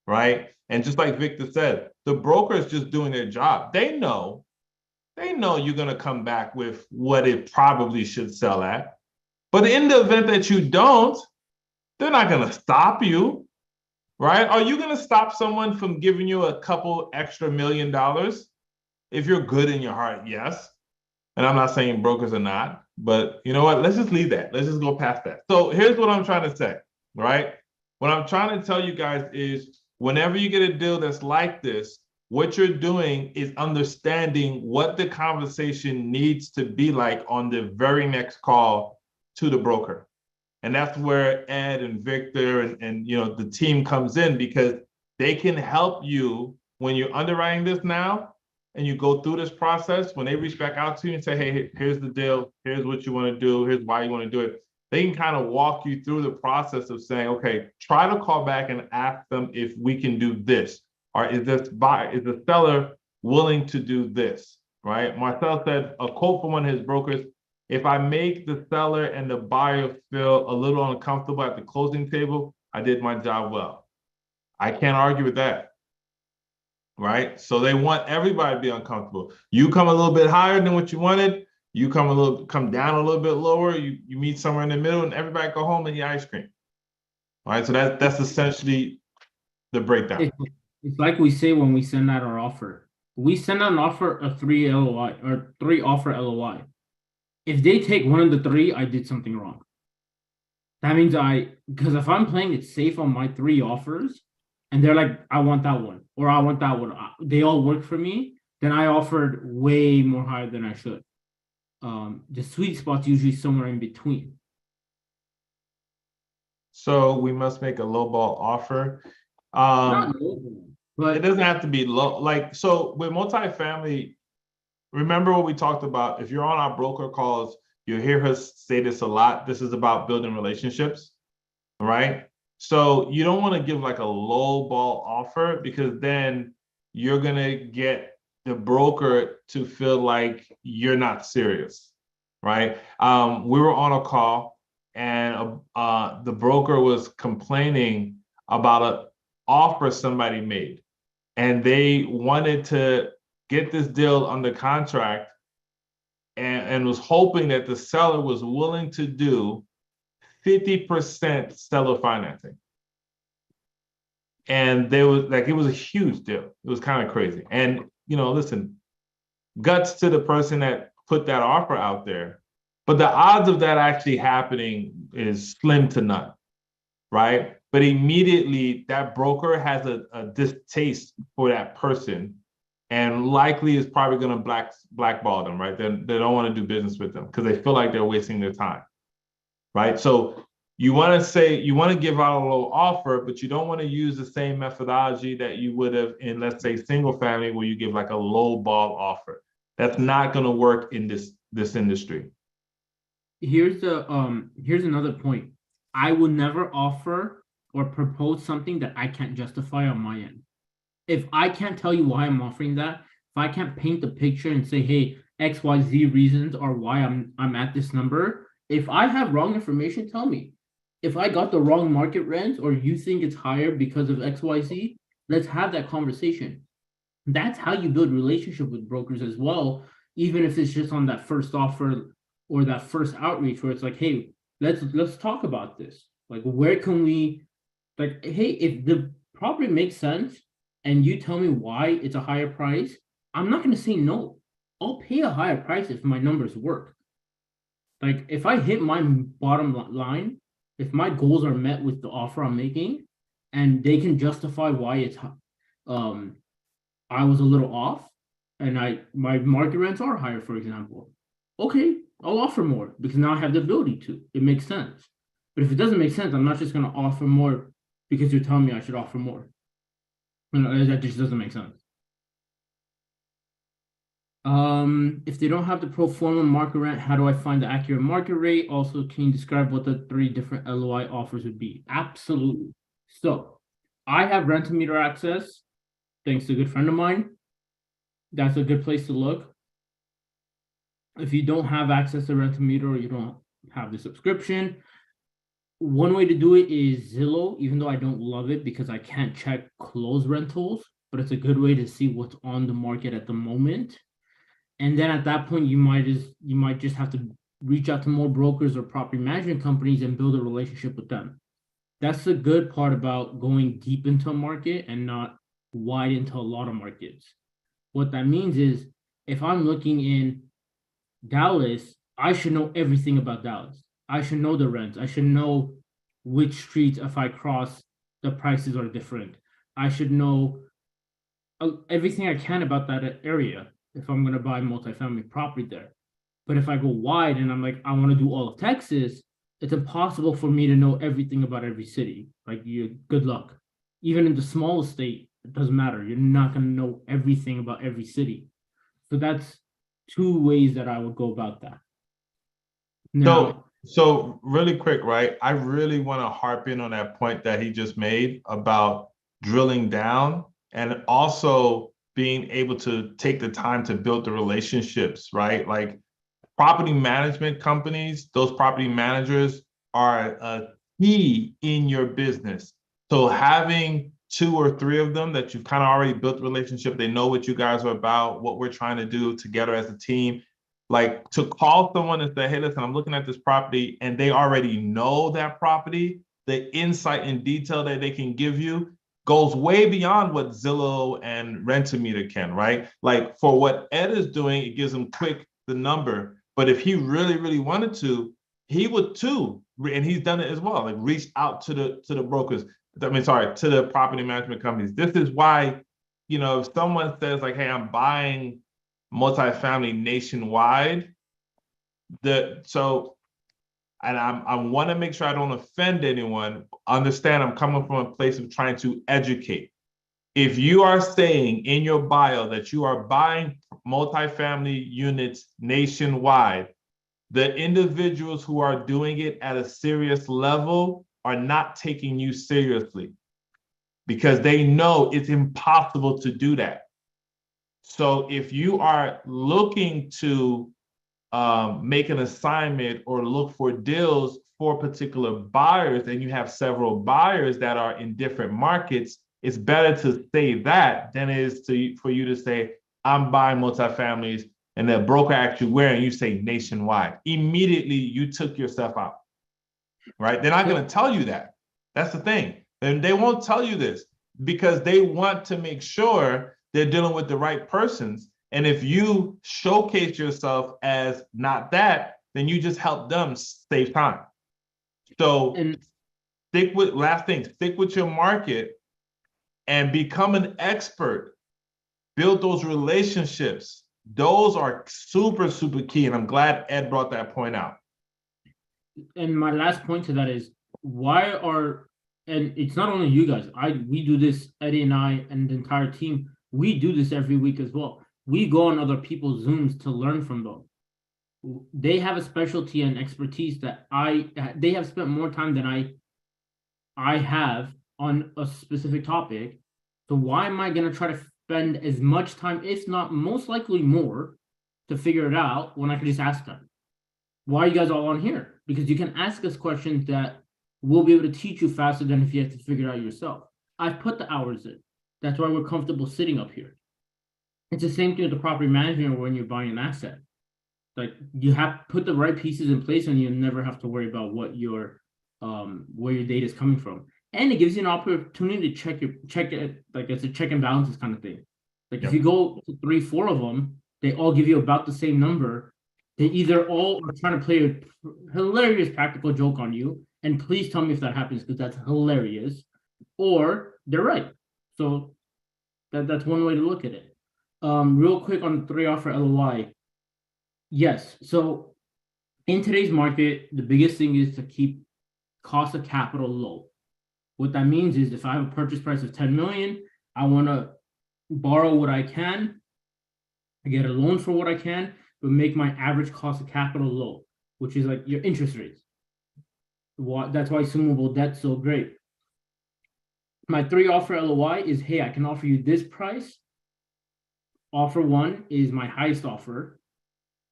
right? And just like Victor said, the broker is just doing their job. They know you're gonna come back with what it probably should sell at. But in the event that you don't, they're not gonna stop you, right? Are you gonna stop someone from giving you a couple extra $1 million? If you're good in your heart, yes. And I'm not saying brokers are not, but you know what? Let's just leave that. Let's just go past that. So here's what I'm trying to say, right? What I'm trying to tell you guys is whenever you get a deal that's like this, what you're doing is understanding what the conversation needs to be like on the very next call to the broker. And that's where Ed and Victor and you know the team comes in, because they can help you when you're underwriting this now and you go through this process. When they reach back out to you and say, hey, here's the deal, here's what you want to do, here's why you want to do it, they can kind of walk you through the process of saying, okay, try to call back and ask them if we can do this, or is the seller willing to do this, right? Marcel said, a quote from one of his brokers, if I make the seller and the buyer feel a little uncomfortable at the closing table, I did my job well. I can't argue with that, right? So they want everybody to be uncomfortable. You come a little bit higher than what you wanted, you come down a little bit lower, you meet somewhere in the middle, and everybody go home and eat ice cream. All right, so that's essentially the breakdown. It's like we say when we send out our offer. We send out an offer, a 3 LOI or 3 offer LOI. If they take one of the 3, I did something wrong. That means because if I'm playing it safe on my 3 offers, and they're like, I want that one, or I want that one, they all work for me, then I offered way more higher than I should. The sweet spot's usually somewhere in between. So we must make a lowball offer. Not low, but it doesn't have to be low. Like, so with multifamily, remember what we talked about. If you're on our broker calls, you'll hear us say this a lot. This is about building relationships, right? So you don't want to give like a low ball offer, because then you're going to get the broker to feel like you're not serious, right? We were on a call and the broker was complaining about an offer somebody made, and they wanted to get this deal under contract and was hoping that the seller was willing to do 50% seller financing. And there was like, it was a huge deal. It was kind of crazy. And, you know, listen, guts to the person that put that offer out there, but the odds of that actually happening is slim to none, right? But immediately that broker has a distaste for that person, and likely is probably going to blackball them, right? They don't want to do business with them because they feel like they're wasting their time, right? So you want to give out a low offer, but you don't want to use the same methodology that you would have in, let's say, single family, where you give like a low ball offer. That's not going to work in this industry. Here's another point. I would never offer or propose something that I can't justify on my end. If I can't tell you why I'm offering that, if I can't paint the picture and say, hey, XYZ reasons are why I'm at this number, if I have wrong information, tell me. If I got the wrong market rents, or you think it's higher because of XYZ, let's have that conversation. That's how you build relationship with brokers as well, even if it's just on that first offer or that first outreach where it's like, hey, let's talk about this. Like, where can we, like, hey, if the property makes sense and you tell me why it's a higher price, I'm not going to say no. I'll pay a higher price if my numbers work. Like if I hit my bottom line, if my goals are met with the offer I'm making, and they can justify why it's I was a little off, and my market rents are higher, for example. Okay, I'll offer more because now I have the ability to. It makes sense. But if it doesn't make sense, I'm not just going to offer more because you're telling me I should offer more. You know, that just doesn't make sense. If they don't have the pro forma market rent, how do I find the accurate market rate? Also, can you describe what the 3 different LOI offers would be? Absolutely. So I have Rent-A-Meter access, thanks to a good friend of mine. That's a good place to look. If you don't have access to Rent-A-Meter or you don't have the subscription, one way to do it is Zillow, even though I don't love it because I can't check closed rentals, but it's a good way to see what's on the market at the moment. And then at that point, you might just have to reach out to more brokers or property management companies and build a relationship with them. That's the good part about going deep into a market and not wide into a lot of markets. What that means is if I'm looking in Dallas, I should know everything about Dallas. I should know the rents. I should know which streets, if I cross, the prices are different. I should know everything I can about that area if I'm going to buy multifamily property there. But if I go wide and I'm like, I want to do all of Texas, it's impossible for me to know everything about every city. Like, good luck. Even in the smallest state, it doesn't matter. You're not going to know everything about every city. So that's 2 ways that I would go about that. Now, So really quick, right? I really want to harp in on that point that he just made about drilling down and also being able to take the time to build the relationships, right? Like property management companies, those property managers are a key in your business. So having 2 or 3 of them that you've kind of already built a relationship, they know what you guys are about, what we're trying to do together as a team. Like to call someone and say, hey, listen, I'm looking at this property, and they already know that property, the insight and detail that they can give you goes way beyond what Zillow and Rent-A-Meter can, right? Like for what Ed is doing, it gives him quick the number. But if he really, really wanted to, he would too. And he's done it as well, like reach out to the brokers. I mean, sorry, to the property management companies. This is why, you know, if someone says like, hey, I'm buying multifamily nationwide, and I want to make sure I don't offend anyone. Understand I'm coming from a place of trying to educate. If you are saying in your bio that you are buying multifamily units nationwide, the individuals who are doing it at a serious level are not taking you seriously because they know it's impossible to do that. So if you are looking to make an assignment or look for deals for particular buyers, and you have several buyers that are in different markets, it's better to say that than it is for you to say, I'm buying multifamilies, and the broker asks you where, and you say nationwide. Immediately, you took yourself out, right? They're not going to tell you that. That's the thing. And they won't tell you this because they want to make sure they're dealing with the right persons. And if you showcase yourself as not that, then you just help them save time. So stick with your market and become an expert. Build those relationships. Those are super, super key. And I'm glad Ed brought that point out. And my last point to that is and it's not only you guys, we do this, Eddie and I and the entire team, we do this every week as well. We go on other people's Zooms to learn from them. They have a specialty and expertise that they have spent more time than I have on a specific topic. So why am I going to try to spend as much time, if not most likely more, to figure it out when I can just ask them? Why are you guys all on here? Because you can ask us questions that we'll be able to teach you faster than if you have to figure it out yourself. I've put the hours in. That's why we're comfortable sitting up here. It's the same thing with the property management when you're buying an asset. Like you have to put the right pieces in place and you never have to worry about what where your data is coming from. and it gives you an opportunity to check it, like it's a check and balances kind of thing. Like if Yep. you go to 3, 4 of them, they all give you about the same number. They either all are trying to play a hilarious practical joke on you, and please tell me if that happens because that's hilarious, or they're right. So that's one way to look at it. Real quick on the 3 offer LOI. Yes, so in today's market, the biggest thing is to keep cost of capital low. What that means is if I have a purchase price of 10 million, I want to borrow what I can, I get a loan for what I can, but make my average cost of capital low, which is like your interest rates. That's why assumable debt's so great. My 3 offer LOI is, hey, I can offer you this price. Offer 1 is my highest offer.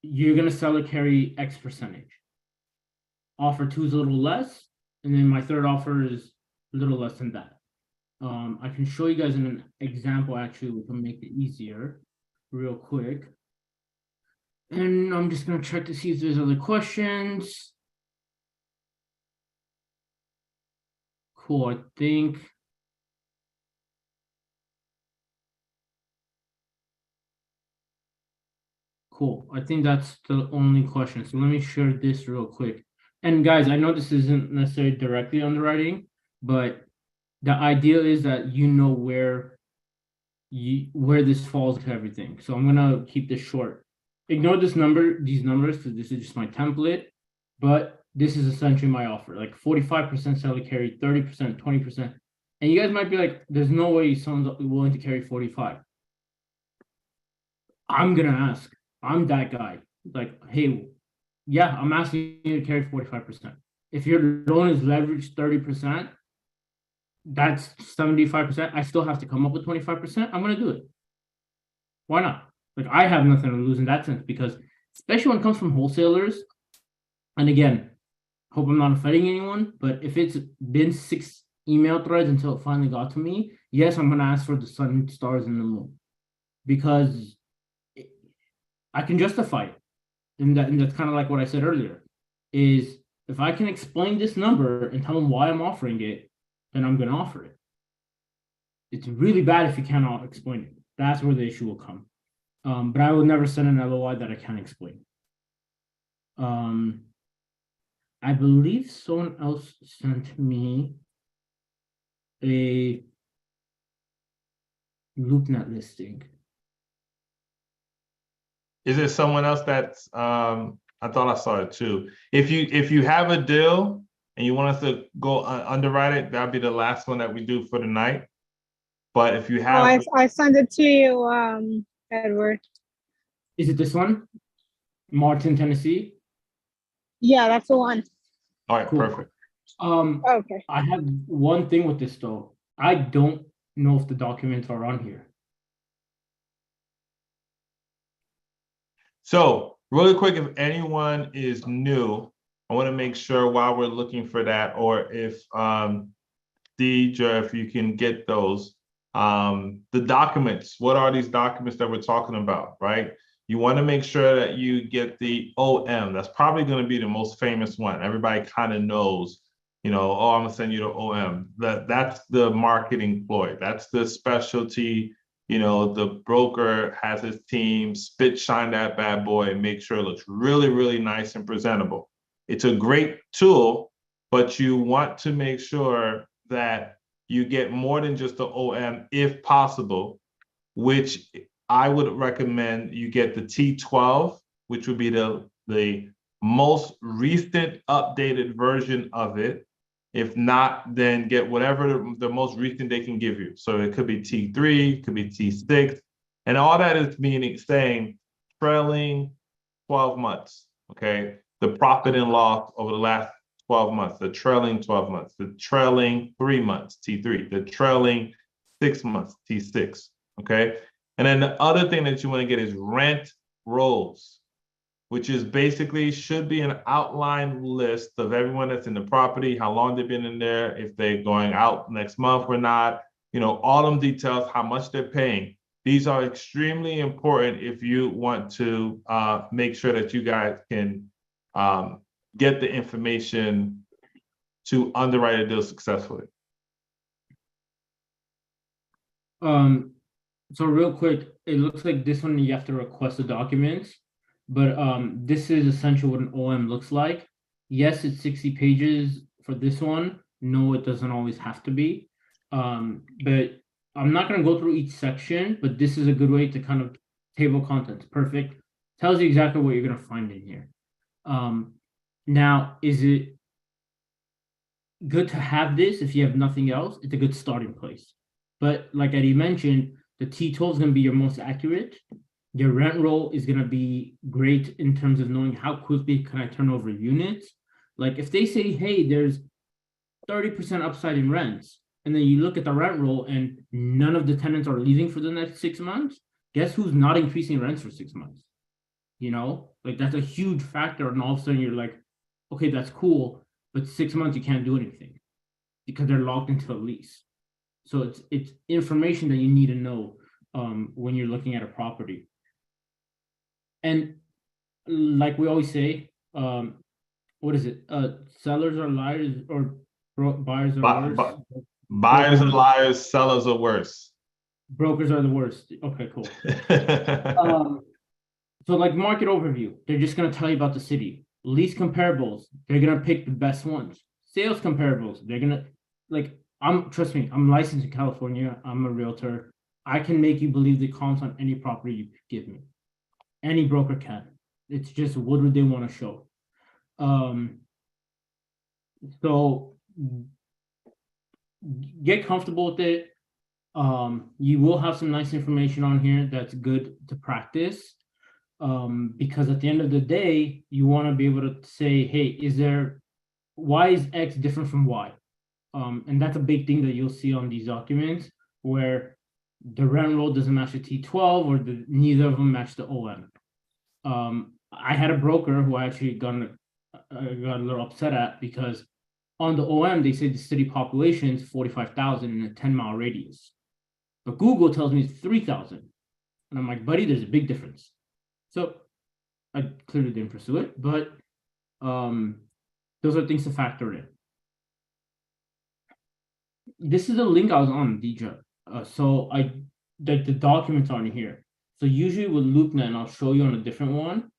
You're going to sell or carry X percentage. Offer 2 is a little less. And then my 3rd offer is a little less than that. I can show you guys in an example, actually, to make it easier real quick. And I'm just going to check to see if there's other questions. Cool, I think. Cool, I think that's the only question. So let me share this real quick. And guys, I know this isn't necessarily directly underwriting, but the idea is that you know where this falls to everything. So I'm gonna keep this short. Ignore these numbers, because this is just my template, but this is essentially my offer, like 45% seller carry, 30%, 20%. And you guys might be like, there's no way someone's willing to carry 45. I'm gonna ask. I'm that guy. Like, hey, yeah, I'm asking you to carry 45%. If your loan is leveraged 30%, that's 75%. I still have to come up with 25%. I'm gonna do it. Why not? Like, I have nothing to lose in that sense, because especially when it comes from wholesalers, and again, hope I'm not offending anyone, but if it's been 6 email threads until it finally got to me, yes, I'm gonna ask for the sun, stars, and the moon, because I can justify it. And that's kind of like what I said earlier, is if I can explain this number and tell them why I'm offering it, then I'm gonna offer it. It's really bad if you cannot explain it. That's where the issue will come. But I will never send an LOI that I can't explain. I believe someone else sent me a LoopNet listing. Is there someone else that's, I thought I saw it too. If you have a deal and you want us to go underwrite it, that'd be the last one that we do for the night. But if you Oh, have, I sent it to you, Edward. Is it this one? Martin, Tennessee? Yeah, that's the one. all right, Cool. perfect. Okay. I have one thing with this though. I don't know if the documents are on here. So really quick, if anyone is new, I want to make sure while we're looking for that, or if Deidre, if you can get those, the documents, what are these documents that we're talking about, right? You want to make sure that you get the OM. That's probably going to be the most famous one. Everybody kind of knows, you know, oh, I'm gonna send you the OM. That's the marketing ploy. That's the specialty. You know, the broker has his team spit shine that bad boy and make sure it looks really, really nice and presentable. It's a great tool, but you want to make sure that you get more than just the OM if possible, which I would recommend you get the T12, which would be the most recent updated version of it. If not, then get whatever the most recent they can give you. So it could be T3, it could be T6, and all that is saying trailing 12 months, okay? The profit and loss over the last 12 months, the trailing 12 months, the trailing 3 months, T3, the trailing 6 months, T6, okay? And then the other thing that you want to get is rent rolls, which is basically should be an outline list of everyone that's in the property, how long they've been in there, if they're going out next month or not, you know, all them details, how much they're paying. These are extremely important if you want to make sure that you guys can get the information to underwrite a deal successfully. So real quick, it looks like this one you have to request the documents, but this is essentially what an OM looks like. Yes, it's 60 pages for this one. No, it doesn't always have to be. But I'm not gonna go through each section, but this is a good way to kind of table contents. Perfect. Tells you exactly what you're gonna find in here. Now, is it good to have this if you have nothing else? It's a good starting place. But like Eddie mentioned, the T12 is going to be your most accurate. Your rent roll is going to be great in terms of knowing how quickly can I turn over units. Like if they say, hey, there's 30% upside in rents, and then you look at the rent roll and none of the tenants are leaving for the next 6 months, guess who's not increasing rents for 6 months? You know, like that's a huge factor. And all of a sudden you're like, okay, that's cool, but 6 months you can't do anything because they're locked into a lease. So it's information that you need to know when you're looking at a property. And like we always say, what is it? Sellers are liars or buyers are worse. Buyers are liars, sellers are worse. Brokers are the worst. Okay, cool. So like market overview, they're just gonna tell you about the city. Lease comparables, they're gonna pick the best ones. Sales comparables, they're gonna like. Trust me, I'm licensed in California. I'm a realtor. I can make you believe the comps on any property you give me. Any broker can. It's just what would they want to show. So get comfortable with it. You will have some nice information on here that's good to practice. Because at the end of the day, you want to be able to say, hey, why is X different from Y? And that's a big thing that you'll see on these documents where the rent roll doesn't match the T12 or neither of them match the OM. I had a broker who I actually got a little upset at because on the OM, they say the city population is 45,000 in a 10-mile radius. But Google tells me it's 3,000. And I'm like, buddy, there's a big difference. So I clearly didn't pursue it, but those are things to factor in. This is a link I was on, DJ. So the documents aren't here. So usually with LoopNet, and I'll show you on a different one.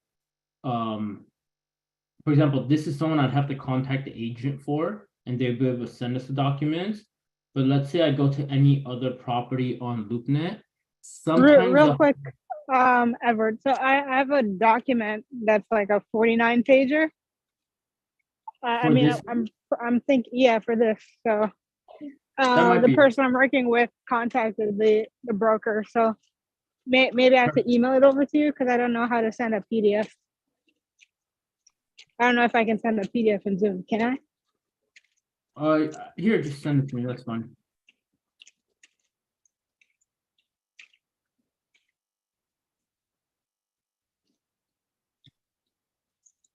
For example, this is someone I'd have to contact the agent for, and they'll be able to send us the documents. But let's say I go to any other property on LoopNet. Sometimes Real quick, Edward. So I have a document that's like a 49 pager. I mean, this? I'm thinking, yeah, for this. So the person I'm working with contacted the broker. So maybe I have to email it over to you because I don't know how to send a PDF. I don't know if I can send a PDF in Zoom. Can I? Here, just send it to me. That's fine.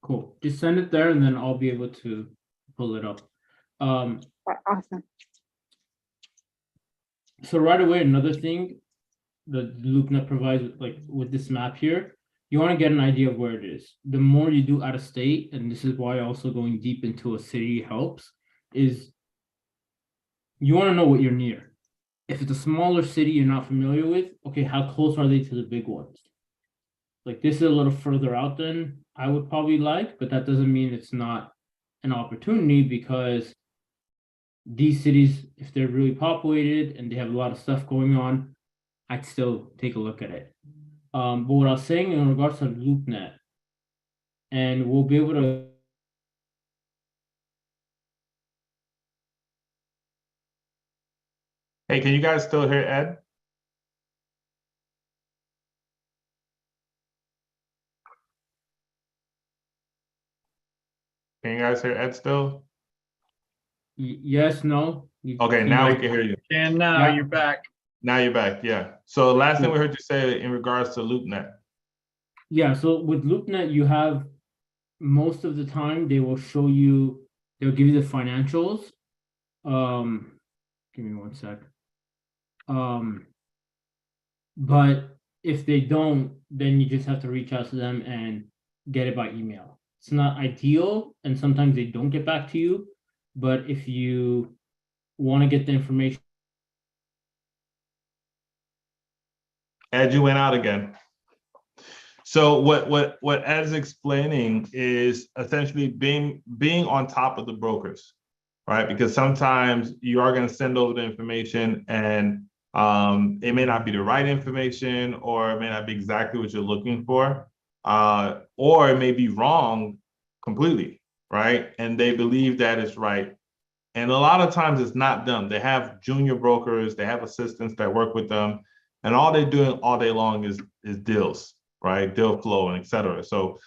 Cool. Just send it there, and then I'll be able to pull it up. Awesome. So right away, another thing that LoopNet provides, like with this map here, you want to get an idea of where it is. The more you do out of state, and this is why also going deep into a city helps, is you want to know what you're near. If it's a smaller city you're not familiar with, okay, how close are they to the big ones? Like this is a little further out than I would probably like, but that doesn't mean it's not an opportunity because these cities, if they're really populated and they have a lot of stuff going on, I'd still take a look at it. But what I was saying in regards to LoopNet, and we'll be able to Hey, can you guys still hear Ed? Can you guys hear Ed still? yes, no. Okay, now we can hear you. And now Yeah. you're back. Now you're back, yeah. So last thing we heard you say in regards to LoopNet. Yeah, so with LoopNet, you have most of the time they will show you, they'll give you the financials. Give me one sec. But if they don't, then you just have to reach out to them and get it by email. It's not ideal, and sometimes they don't get back to you. But if you want to get the information Ed, you went out again. So what Ed is explaining is essentially being on top of the brokers, right? Because sometimes you are going to send over the information and it may not be the right information, or it may not be exactly what you're looking for, or it may be wrong completely, right? And they believe that it's right. And a lot of times it's not them. They have junior brokers, they have assistants that work with them, and all they're doing all day long is deals, right? Deal flow and et cetera. So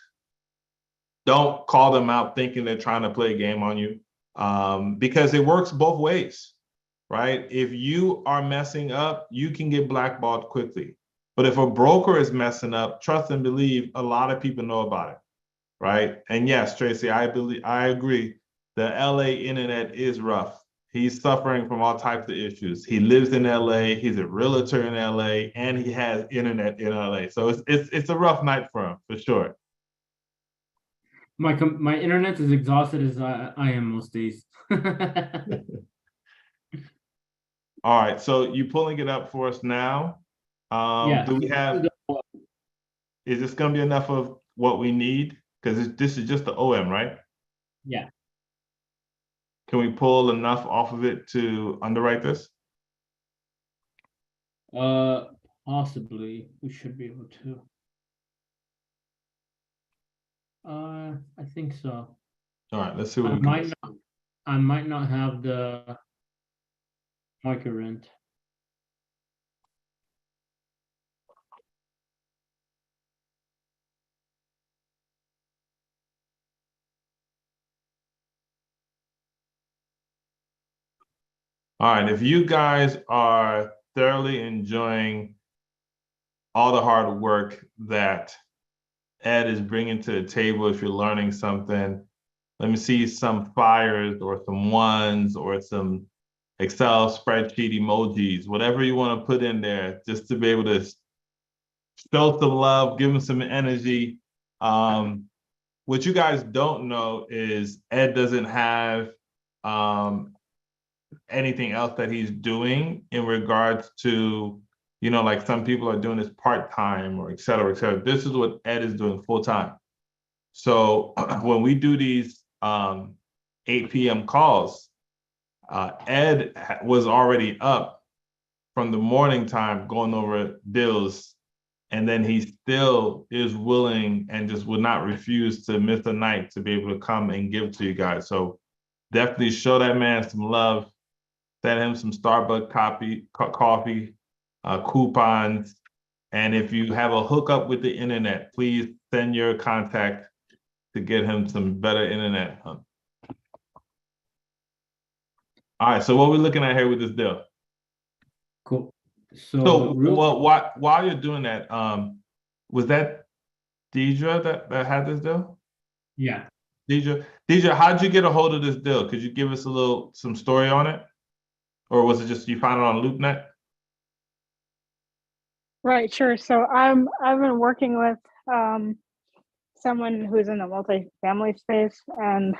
don't call them out thinking they're trying to play a game on you, because it works both ways, right? If you are messing up, you can get blackballed quickly. But if a broker is messing up, trust and believe, a lot of people know about it, right? And yes, Tracy, I agree. The LA internet is rough. He's suffering from all types of issues. He lives in LA, he's a realtor in LA, and he has internet in LA. So it's a rough night for him, for sure. My internet is exhausted as I am most days. All right, so you pulling it up for us now. Yeah. Do we have, is this gonna be enough of what we need? Because this is just the OM, right? Yeah. Can we pull enough off of it to underwrite this? Possibly we should be able to. I think so. All right, let's see what I we can do. I might not have the market rent. All right, if you guys are thoroughly enjoying all the hard work that Ed is bringing to the table, if you're learning something, let me see some fires or some ones or some Excel spreadsheet emojis, whatever you want to put in there, just to be able to show some love, give him some energy. What you guys don't know is Ed doesn't have anything else that he's doing in regards to, you know, like some people are doing this part-time or et cetera, et cetera. This is what Ed is doing full-time. So when we do these 8 p.m. calls, Ed was already up from the morning time going over deals, and then he still is willing and just would not refuse to miss a night to be able to come and give to you guys. So definitely show that man some love. Send him some Starbucks coffee, coupons. And if you have a hookup with the internet, please send your contact to get him some better internet. All right, so what are we looking at here with this deal? Cool. So well, while you're doing that, was that Deidre that had this deal? Yeah. Deidre, how'd you get a hold of this deal? Could you give us some story on it? Or was it just you found it on LoopNet? Right, sure. So I've been working with someone who's in the multifamily space, and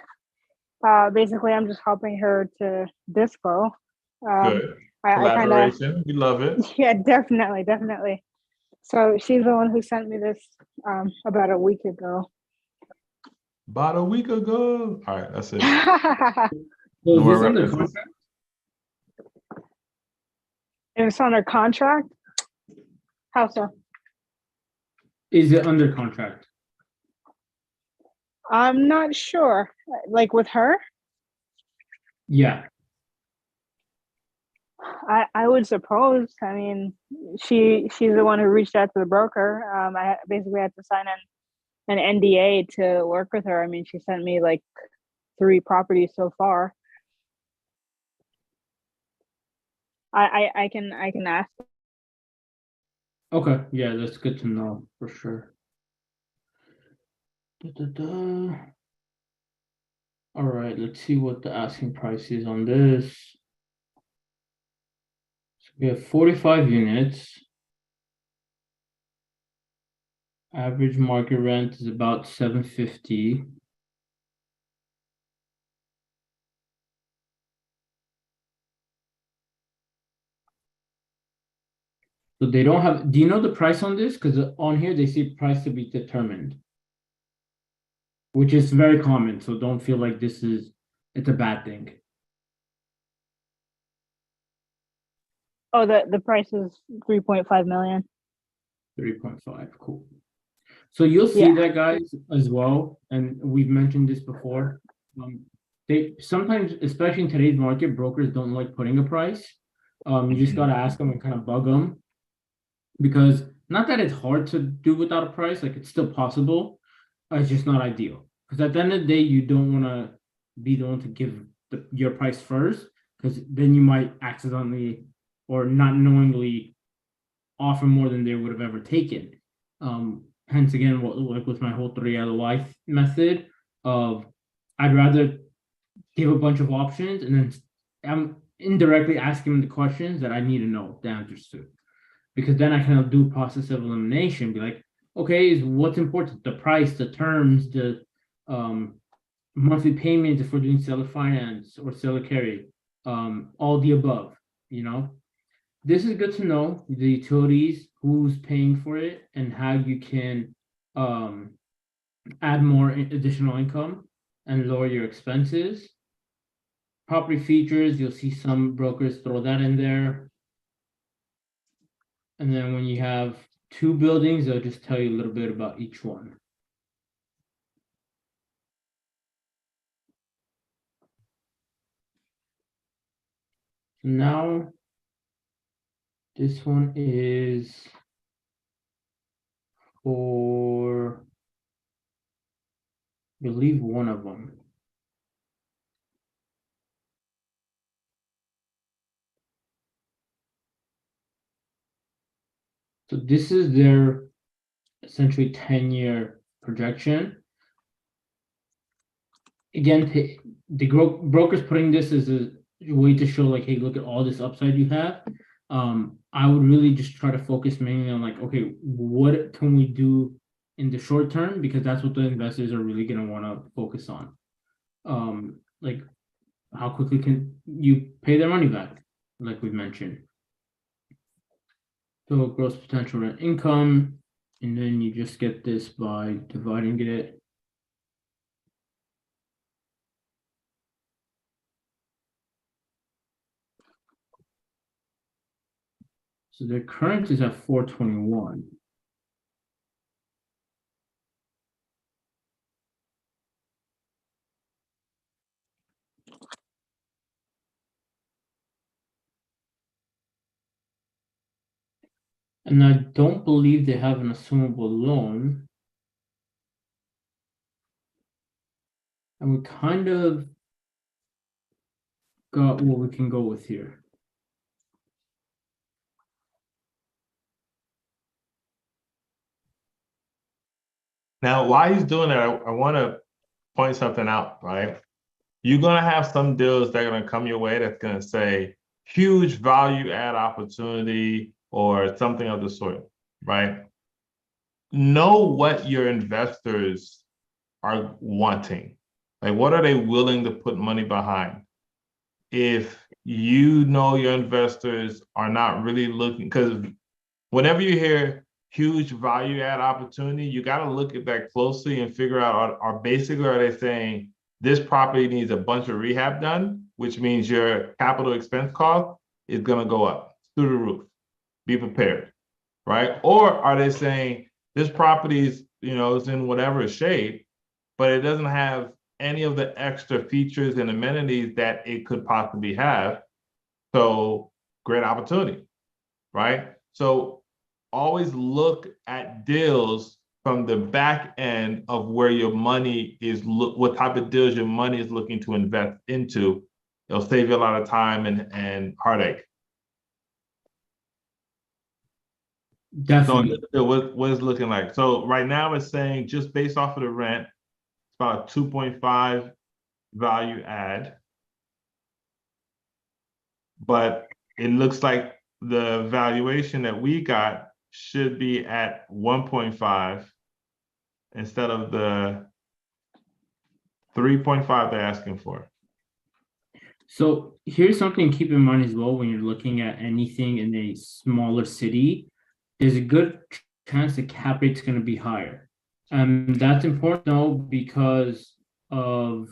basically I'm just helping her to dispo. Good. I kind of, Collaboration, we love it. yeah, definitely. So she's the one who sent me this about a week ago. About a week ago. All right, that's it. So No is more this under references. contract? It's under contract. How so? Is it under contract? I'm not sure. Like with her, Yeah. I would suppose. I mean, she's the one who reached out to the broker. I basically had to sign an NDA to work with her. I mean, she sent me like 3 properties so far. I can ask. Okay. Yeah, that's good to know for sure. All right, let's see what the asking price is on this. So we have 45 units. Average market rent is about $750. So they don't have, do you know the price on this? Because on here they say price to be determined. Which is very common, so don't feel like it's a bad thing. Oh, the price is 3.5 million. 3.5, cool. So you'll see Yeah. that, guys, as well, and we've mentioned this before. They sometimes, especially in today's market, brokers don't like putting a price. You just gotta ask them and kind of bug them. Because not that it's hard to do without a price, like it's still possible, it's just not ideal. Because at the end of the day, you don't want to be the one to give your price first, because then you might accidentally or not knowingly offer more than they would have ever taken. Hence again, like with my whole 3 out of life method of I'd rather give a bunch of options and then I'm indirectly asking them the questions that I need to know the answers to. Because then I can do process of elimination, be like, okay, is what's important? The price, the terms, the monthly payments if we're doing seller finance or seller carry, all the above, you know. This is good to know, the utilities, who's paying for it, and how you can add more additional income and lower your expenses. Property features, you'll see some brokers throw that in there. And then when you have 2 buildings, they'll just tell you a little bit about each one. Now, this one is for, I believe, one of them. So this is their essentially 10-year projection. Again, the brokers putting this as a way to show like, hey, look at all this upside you have. I would really just try to focus mainly on like, okay, what can we do in the short term? Because that's what the investors are really going to want to focus on. Like how quickly can you pay their money back, like we mentioned. So gross potential rent income, and then you just get this by dividing it. So their current is at 421. And I don't believe they have an assumable loan. And we kind of got what we can go with here. Now, while he's doing that, I want to point something out, right? You're going to have some deals that are going to come your way that's going to say huge value add opportunity or something of the sort, right? Know what your investors are wanting. Like, what are they willing to put money behind? If you know your investors are not really looking, because whenever you hear huge value add opportunity, you got to look at that closely and figure out, are basically, are they saying this property needs a bunch of rehab done, which means your capital expense cost is going to go up through the roof. Be prepared, right? Or are they saying this property is, is in whatever shape, but it doesn't have any of the extra features and amenities that it could possibly have. So great opportunity, right? So always look at deals from the back end of where your money is, what type of deals your money is looking to invest into. It'll save you a lot of time and heartache. Definitely. So what it's looking like. So right now it's saying just based off of the rent, it's about 2.5 value add. But it looks like the valuation that we got should be at 1.5 instead of the 3.5 they're asking for. So here's something to keep in mind as well when you're looking at anything in a smaller city. there's a good chance the cap rate's going to be higher. That's important though because of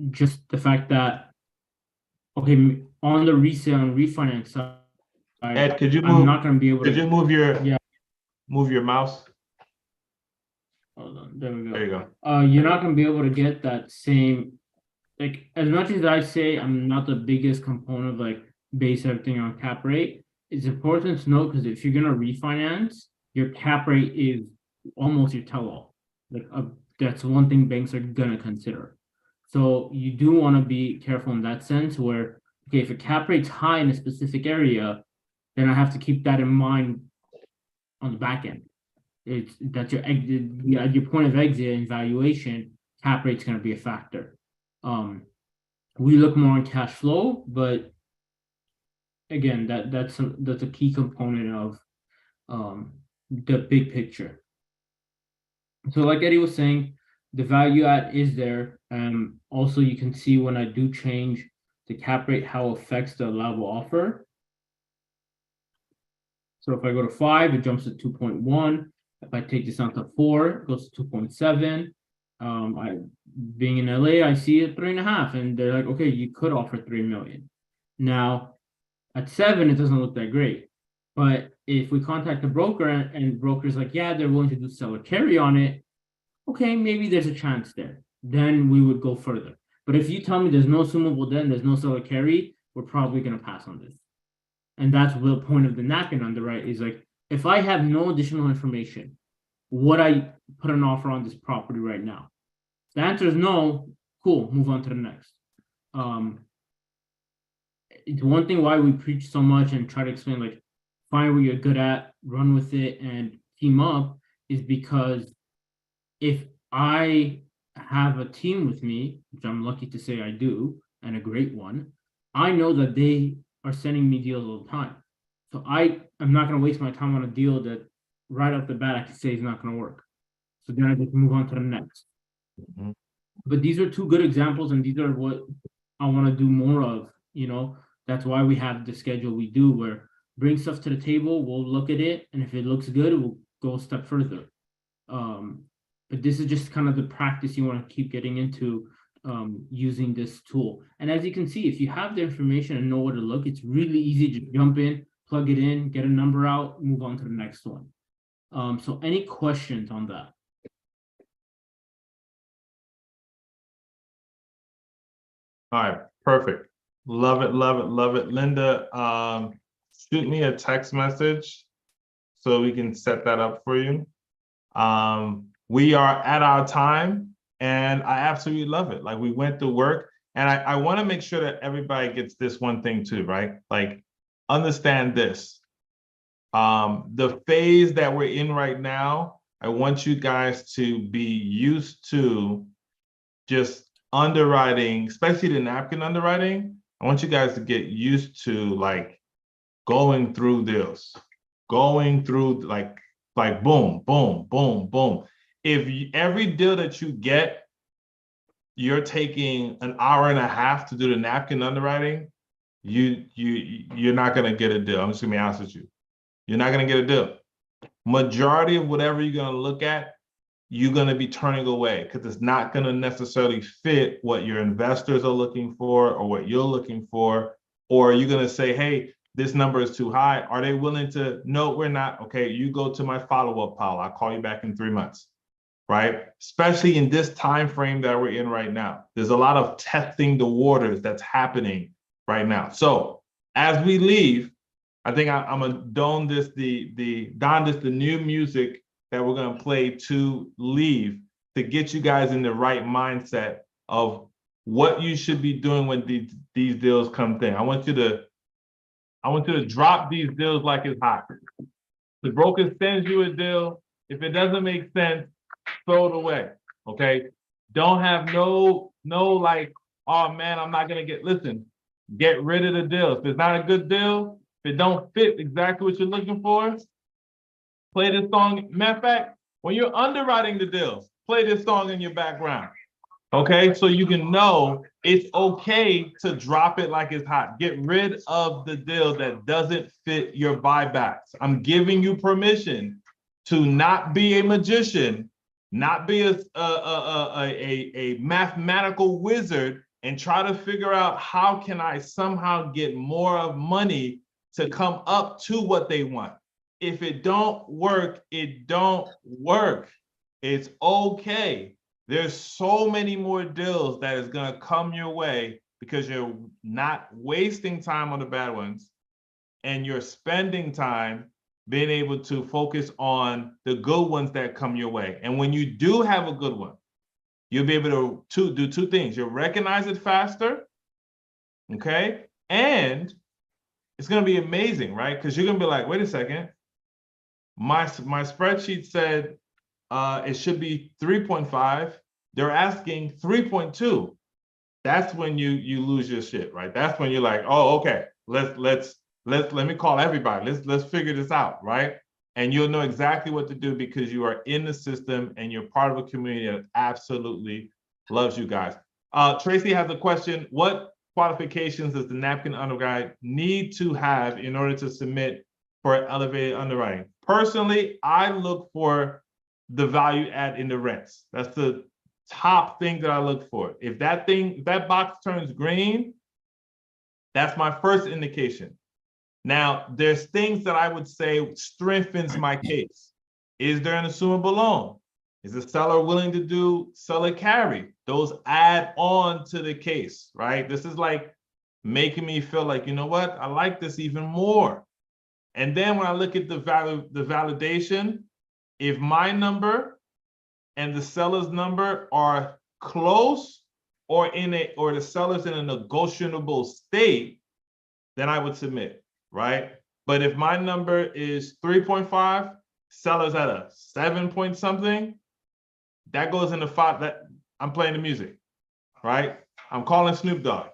just the fact that, okay, on the resale and refinance side, Ed, could you I'm not going to be able could you to. move your, Yeah. move your mouse? Hold on, there we go. There you go. You're not going to be able to get that same, like, as much as I say I'm not the biggest component of like base everything on cap rate, it's important to know because if you're going to refinance, your cap rate is almost your tell-all. Like, that's one thing banks are going to consider. So you do want to be careful in that sense where, okay, if a cap rate's high in a specific area, then I have to keep that in mind on the back end. It's that's your exit, your point of exit and valuation, cap rate's going to be a factor. We look more on cash flow, but again, that's a key component of the big picture. So like Eddie was saying, the value add is there. Also you can see when I do change the cap rate, how it affects the allowable offer. So if I go to 5, it jumps to 2.1. If I take this down to 4, it goes to 2.7. Being in LA, I see it 3.5, and they're like, okay, you could offer 3 million. Now, at 7, it doesn't look that great. But if we contact the broker and broker's like, yeah, they're willing to do seller carry on it, okay, maybe there's a chance there. Then we would go further. But if you tell me there's no assumable debt, there's no seller carry, we're probably going to pass on this. And that's the point of the napkin underwrite is like, if I have no additional information, would I put an offer on this property right now? The answer is no. Cool, move on to the next. It's one thing why we preach so much and try to explain, like, find what you're good at, run with it, and team up, is because if I have a team with me, which I'm lucky to say I do, and a great one, I know that they are sending me deals all the time. So I'm not going to waste my time on a deal that right off the bat I can say is not going to work. So then I just move on to the next. Mhm. But these are two good examples, and these are what I want to do more of. You know, that's why we have the schedule we do, where bring stuff to the table, we'll look at it, and if it looks good, we'll go a step further. But this is just kind of the practice you want to keep getting into using this tool. And as you can see, if you have the information and know where to look, it's really easy to jump in, plug it in, get a number out, move on to the next one. So any questions on that? All right, perfect. Love it, love it, love it. Linda, shoot me a text message so we can set that up for you. We are at our time, and I absolutely love it. Like, we went to work, and I want to make sure that everybody gets this one thing too, right? Like, understand this. The phase that we're in right now, I want you guys to be used to just underwriting, especially the napkin underwriting. I want you guys to get used to like going through deals, going through like boom, boom, boom, boom. If every deal that you get, you're taking an hour and a half to do the napkin underwriting, you're not gonna get a deal. I'm just gonna be honest with you. You're not gonna get a deal. Majority of whatever you're gonna look at, you're going to be turning away because it's not going to necessarily fit what your investors are looking for or what you're looking for. Or you're going to say, hey, this number is too high. Are they willing to? No, we're not. Okay, you go to my follow-up pile. I'll call you back in 3 months, right? Especially in this time frame that we're in right now. There's a lot of testing the waters that's happening right now. So as we leave, I think I'm going to don this the new music that we're going to play to leave to get you guys in the right mindset of what you should be doing when these deals come in. I want you to drop these deals like it's hot. The broker sends you a deal. If it doesn't make sense, throw it away. Okay. Don't have no like, oh man, I'm not gonna listen, get rid of the deal. If it's not a good deal, if it don't fit exactly what you're looking for, play this song. Matter of fact, when you're underwriting the deals, play this song in your background. Okay, so you can know it's okay to drop it like it's hot. Get rid of the deal that doesn't fit your buybacks. I'm giving you permission to not be a magician, not be a mathematical wizard, and try to figure out how can I somehow get more of money to come up to what they want. If it don't work, it don't work. It's okay. There's so many more deals that is going to come your way because you're not wasting time on the bad ones and you're spending time being able to focus on the good ones that come your way. And when you do have a good one, you'll be able to do two things. You'll recognize it faster, okay? And it's going to be amazing, right? Because you're going to be like, wait a second. My spreadsheet said it should be 3.5. They're asking 3.2. That's when you lose your shit, right? That's when you're like, oh, okay, let me call everybody. Let's figure this out, right? And you'll know exactly what to do because you are in the system and you're part of a community that absolutely loves you guys. Tracy has a question. What qualifications does the Napkin Underwriting need to have in order to submit for elevated underwriting? Personally, I look for the value add in the rents. That's the top thing that I look for. If that box turns green, that's my first indication. Now, there's things that I would say strengthens my case. Is there an assumable loan? Is the seller willing to do seller carry? Those add on to the case, right? This is like making me feel like, you know what? I like this even more. And then when I look at the validation, if my number and the seller's number are close or the seller's in a negotiable state, then I would submit, right? But if my number is 3.5, seller's at a 7 point something, that goes into 5. That I'm playing the music, right? I'm calling Snoop Dogg,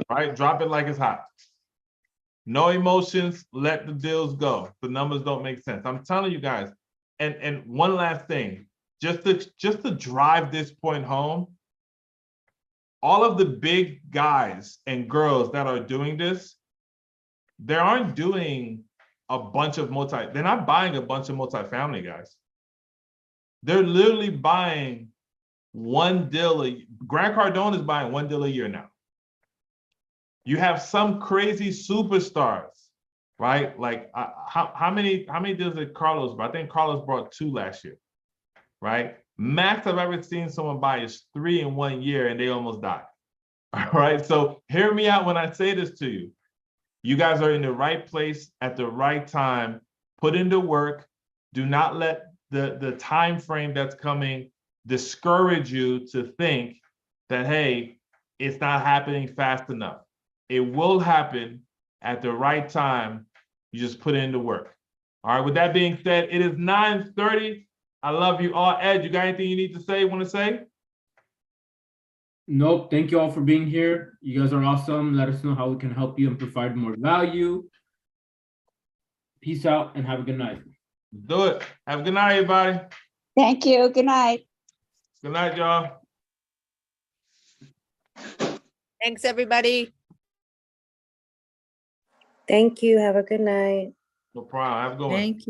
right? Drop it like it's hot. No emotions, let the deals go. The numbers don't make sense. I'm telling you guys. And one last thing, just to drive this point home, all of the big guys and girls that are doing this, they aren't doing a bunch of they're not buying a bunch of multifamily, guys. They're literally buying one deal Grant Cardone is buying one deal a year now. You have some crazy superstars, right? Like how many deals did Carlos buy? I think Carlos brought 2 last year, right? Max I've ever seen someone buy is 3 in 1 year and they almost died. All right, so hear me out when I say this to you. You guys are in the right place at the right time. Put in the work. Do not let the time frame that's coming discourage you to think that, hey, it's not happening fast enough. It will happen at the right time. You just put in the work. All right, with that being said, it is 9:30. I love you all. Ed, you got anything you need to say, want to say? Nope. Thank you all for being here. You guys are awesome. Let us know how we can help you and provide more value. Peace out and have a good night. Do it. Have a good night, everybody. Thank you. Good night. Good night, y'all. Thanks, everybody. Thank you. Have a good night. No problem. Have a good one. Thank you.